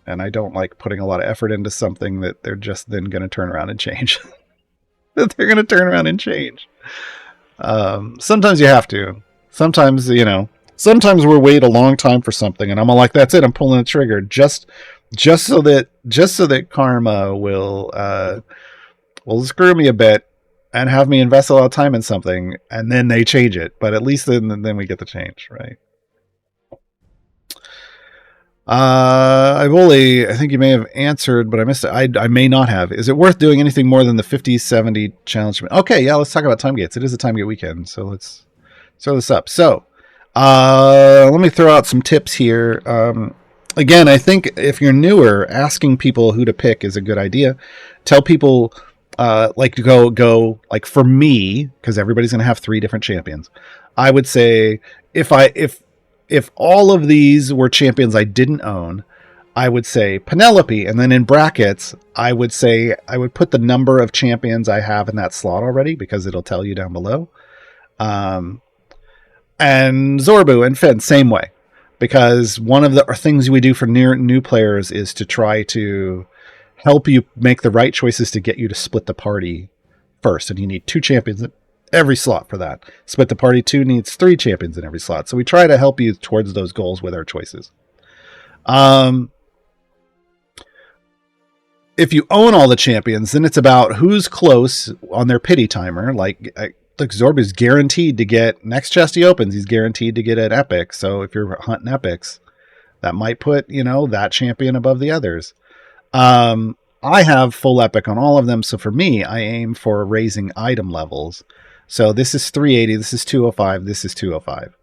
and I don't like putting a lot of effort into something that they're just then going to turn around and change. That they're going to turn around and change. Sometimes you have to. Sometimes, sometimes we'll wait a long time for something, and I'm all like, that's it, I'm pulling the trigger just so that karma will screw me a bit and have me invest a lot of time in something, and then they change it. But at least then we get the change, right? I think you may have answered, but I missed it. I may not have. Is it worth doing anything more than the 50-70 challenge? Okay, yeah, let's talk about time gates. It is a time gate weekend, so let's throw this up. So, let me throw out some tips here. Again, I think if you're newer, asking people who to pick is a good idea. Tell people, like, to go like, for me, because everybody's going to have 3 different champions. I would say if all of these were champions I didn't own, I would say Penelope, and then in brackets, I would say I would put the number of champions I have in that slot already, because it'll tell you down below. And Zorbu and Finn, same way, because one of the things we do for new players is to try to help you make the right choices to get you to split the party first, and you need 2 champions in every slot for that. Split the party 2 needs 3 champions in every slot, so we try to help you towards those goals with our choices. If you own all the champions, then it's about who's close on their pity timer. Like Zorbu's guaranteed to get, next chest he opens, he's guaranteed to get an epic. So if you're hunting epics, that might put, that champion above the others. I have full epic on all of them. So for me, I aim for raising item levels. So this is 380, this is 205, this is 205.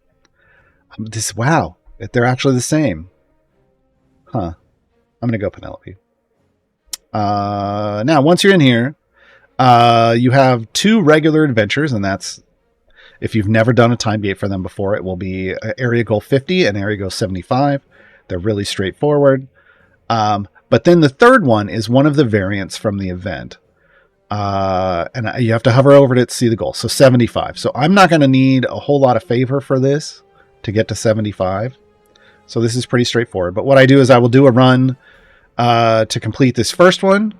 Wow, they're actually the same. Huh. I'm going to go Penelope. Now, once you're in here, you have 2 regular adventures, and that's, if you've never done a time gate for them before, it will be area goal 50 and area goal 75. They're really straightforward. But then the third one is one of the variants from the event. And you have to hover over it to see the goal. So 75. So I'm not going to need a whole lot of favor for this to get to 75. So this is pretty straightforward. But what I do is I will do a run to complete this first one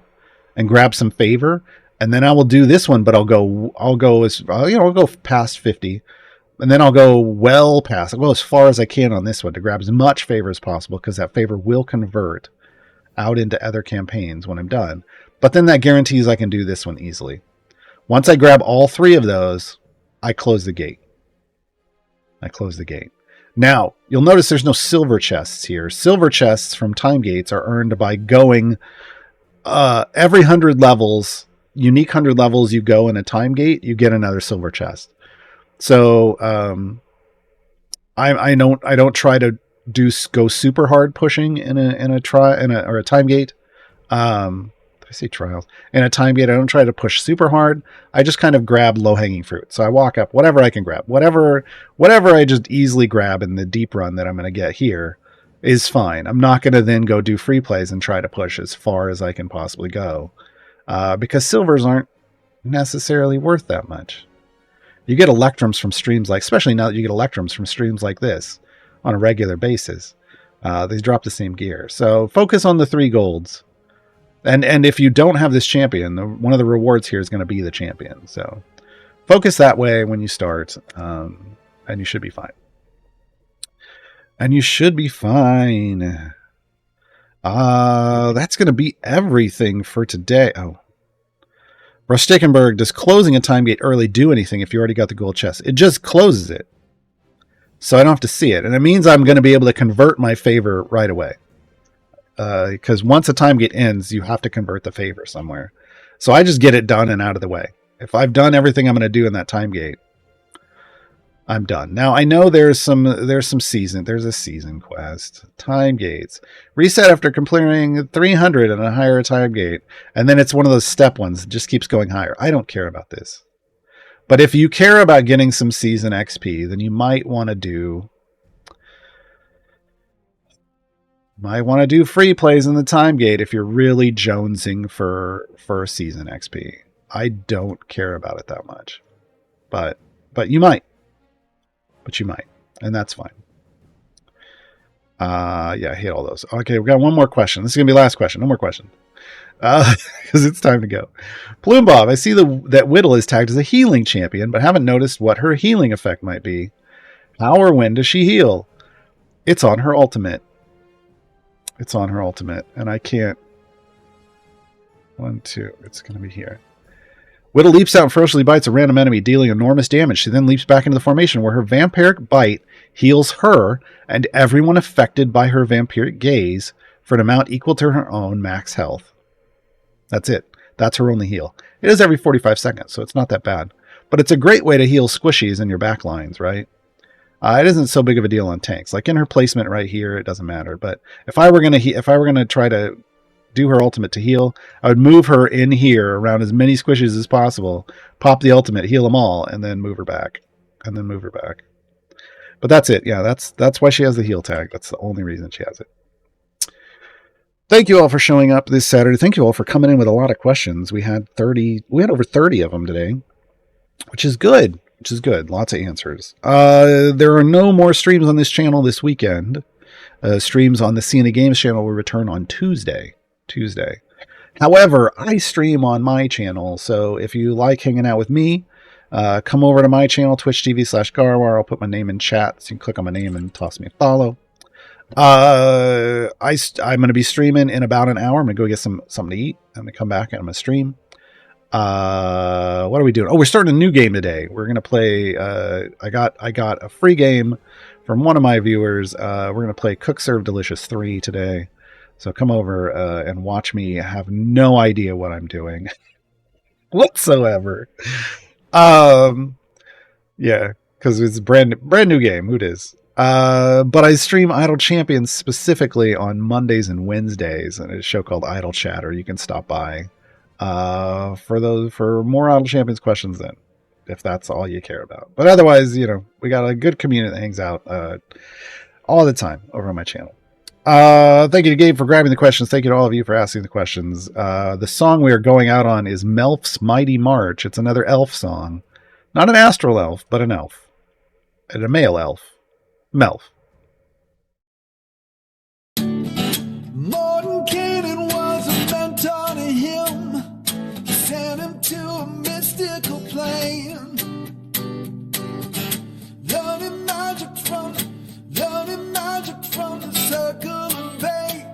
and grab some favor, and then I will do this one, but I'll go past 50, and then I'll go past. I'll go as far as I can on this one to grab as much favor as possible, because that favor will convert out into other campaigns when I'm done. But then that guarantees I can do this one easily. Once I grab all 3 of those, I close the gate. Now, you'll notice there's no silver chests here. Silver chests from time gates are earned by going every 100 levels, unique 100 levels you go in a time gate, you get another silver chest. So I don't try to go super hard pushing in a time gate. I say trials. In a time gate, I don't try to push super hard. I just kind of grab low-hanging fruit. So I walk up, whatever I can grab. Whatever I just easily grab in the deep run that I'm going to get here is fine. I'm not going to then go do free plays and try to push as far as I can possibly go. Because silvers aren't necessarily worth that much. You get electrums from streams like, especially now that you get electrums from streams like this on a regular basis. They drop the same gear. So focus on the 3 golds. And if you don't have this champion, one of the rewards here is going to be the champion. So focus that way when you start, and you should be fine. That's going to be everything for today. Oh. Rustickenberg, does closing a time gate early do anything if you already got the gold chest? It just closes it. So I don't have to see it. And it means I'm going to be able to convert my favor right away. Because once a time gate ends, you have to convert the favor somewhere. So I just get it done and out of the way. If I've done everything I'm going to do in that time gate, I'm done. Now I know there's a season quest. Time gates. Reset after completing 300 and a higher time gate. And then it's one of those step ones that just keeps going higher. I don't care about this. But if you care about getting some season XP, then you might want to do free plays in the time gate if you're really jonesing for season XP. I don't care about it that much, but you might, and that's fine. Yeah, I hate all those. Okay, we got one more question. This is gonna be the last question. No more questions. Because it's time to go. Plume Bob, I see that Whittle is tagged as a healing champion, but haven't noticed what her healing effect might be. How or when does she heal? It's on her ultimate. It's on her ultimate, and I can't. 1, 2. It's going to be here. Whittle leaps out and ferociously bites a random enemy, dealing enormous damage. She then leaps back into the formation, where her vampiric bite heals her and everyone affected by her vampiric gaze for an amount equal to her own max health. That's it. That's her only heal. It is every 45 seconds, so it's not that bad. But it's a great way to heal squishies in your back lines, right? It isn't so big of a deal on tanks. Like in her placement right here, it doesn't matter. But if I were gonna try to do her ultimate to heal, I would move her in here around as many squishes as possible, pop the ultimate, heal them all, and then move her back. But that's it. Yeah, that's why she has the heal tag. That's the only reason she has it. Thank you all for showing up this Saturday. Thank you all for coming in with a lot of questions. We had over 30 of them today, which is good. Lots of answers. There are no more streams on this channel this weekend. Streams on the Thean Games channel will return on Tuesday. However, I stream on my channel, so if you like hanging out with me, come over to my channel, twitch.tv/Gaarawarr. I'll put my name in chat, so you can click on my name and toss me a follow. I'm going to be streaming in about an hour. I'm going to go get something to eat. I'm going to come back and I'm going to stream. What are we doing? Oh, we're starting a new game today. We're going to play, I got a free game from one of my viewers. We're going to play Cook Serve Delicious 3 today. So come over, and watch me have no idea what I'm doing whatsoever. Yeah, cause it's a brand new game. Who it is? But I stream Idle Champions specifically on Mondays and Wednesdays, and it's a show called Idle Chatter. You can stop by for more Idle Champions questions then, if that's all you care about. But otherwise, we got a good community that hangs out all the time over on my channel. Thank you to Gabe for grabbing the questions. Thank you to all of you for asking the questions. The song we are going out on is Melf's Mighty March. It's another elf song. Not an astral elf, but an elf. And a male elf. Melf. Modern Canaan was a mentor to him. He sent him to a mystical plane. Learning magic from the circle of fate.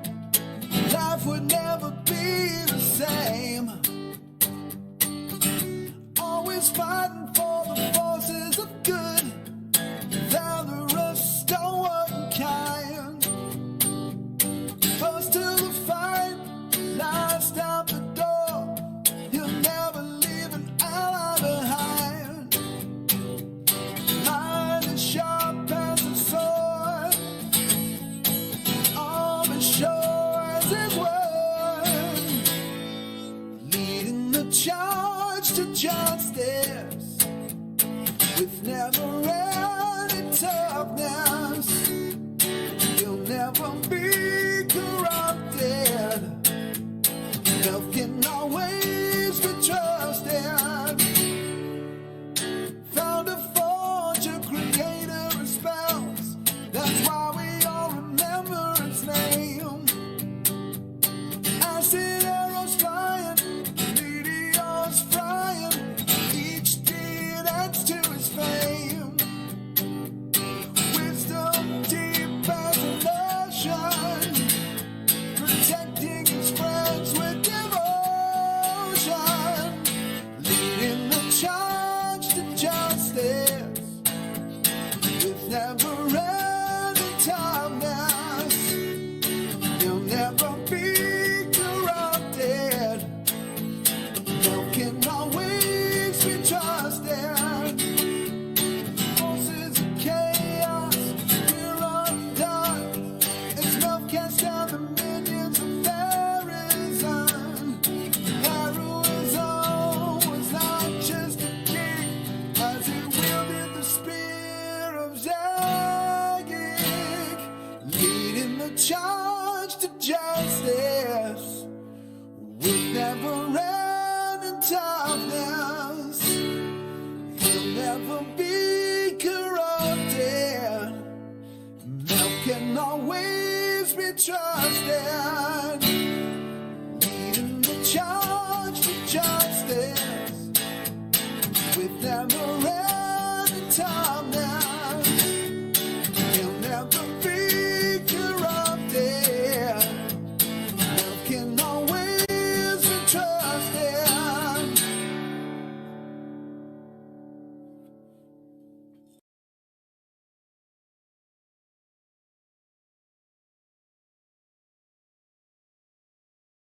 Life would never be the same. Always fighting for the forces of good. Valorous, stalwart, and kind. First to the fight, last out the door. He'll never leave an ally behind. Mind is sharp as a sword. Arm as sure as his word. Leading the charge to justice with never-ending toughness. He'll never be corrupted. Love can always be trusted. Found a forger, creator of spells. That's why we all remember his name. Acid arrows flying, meteors flying. Each deed adds to his fame. Wisdom deep as an ocean, protecting his friends with devotion. always be trusted. Leading the charge to justice.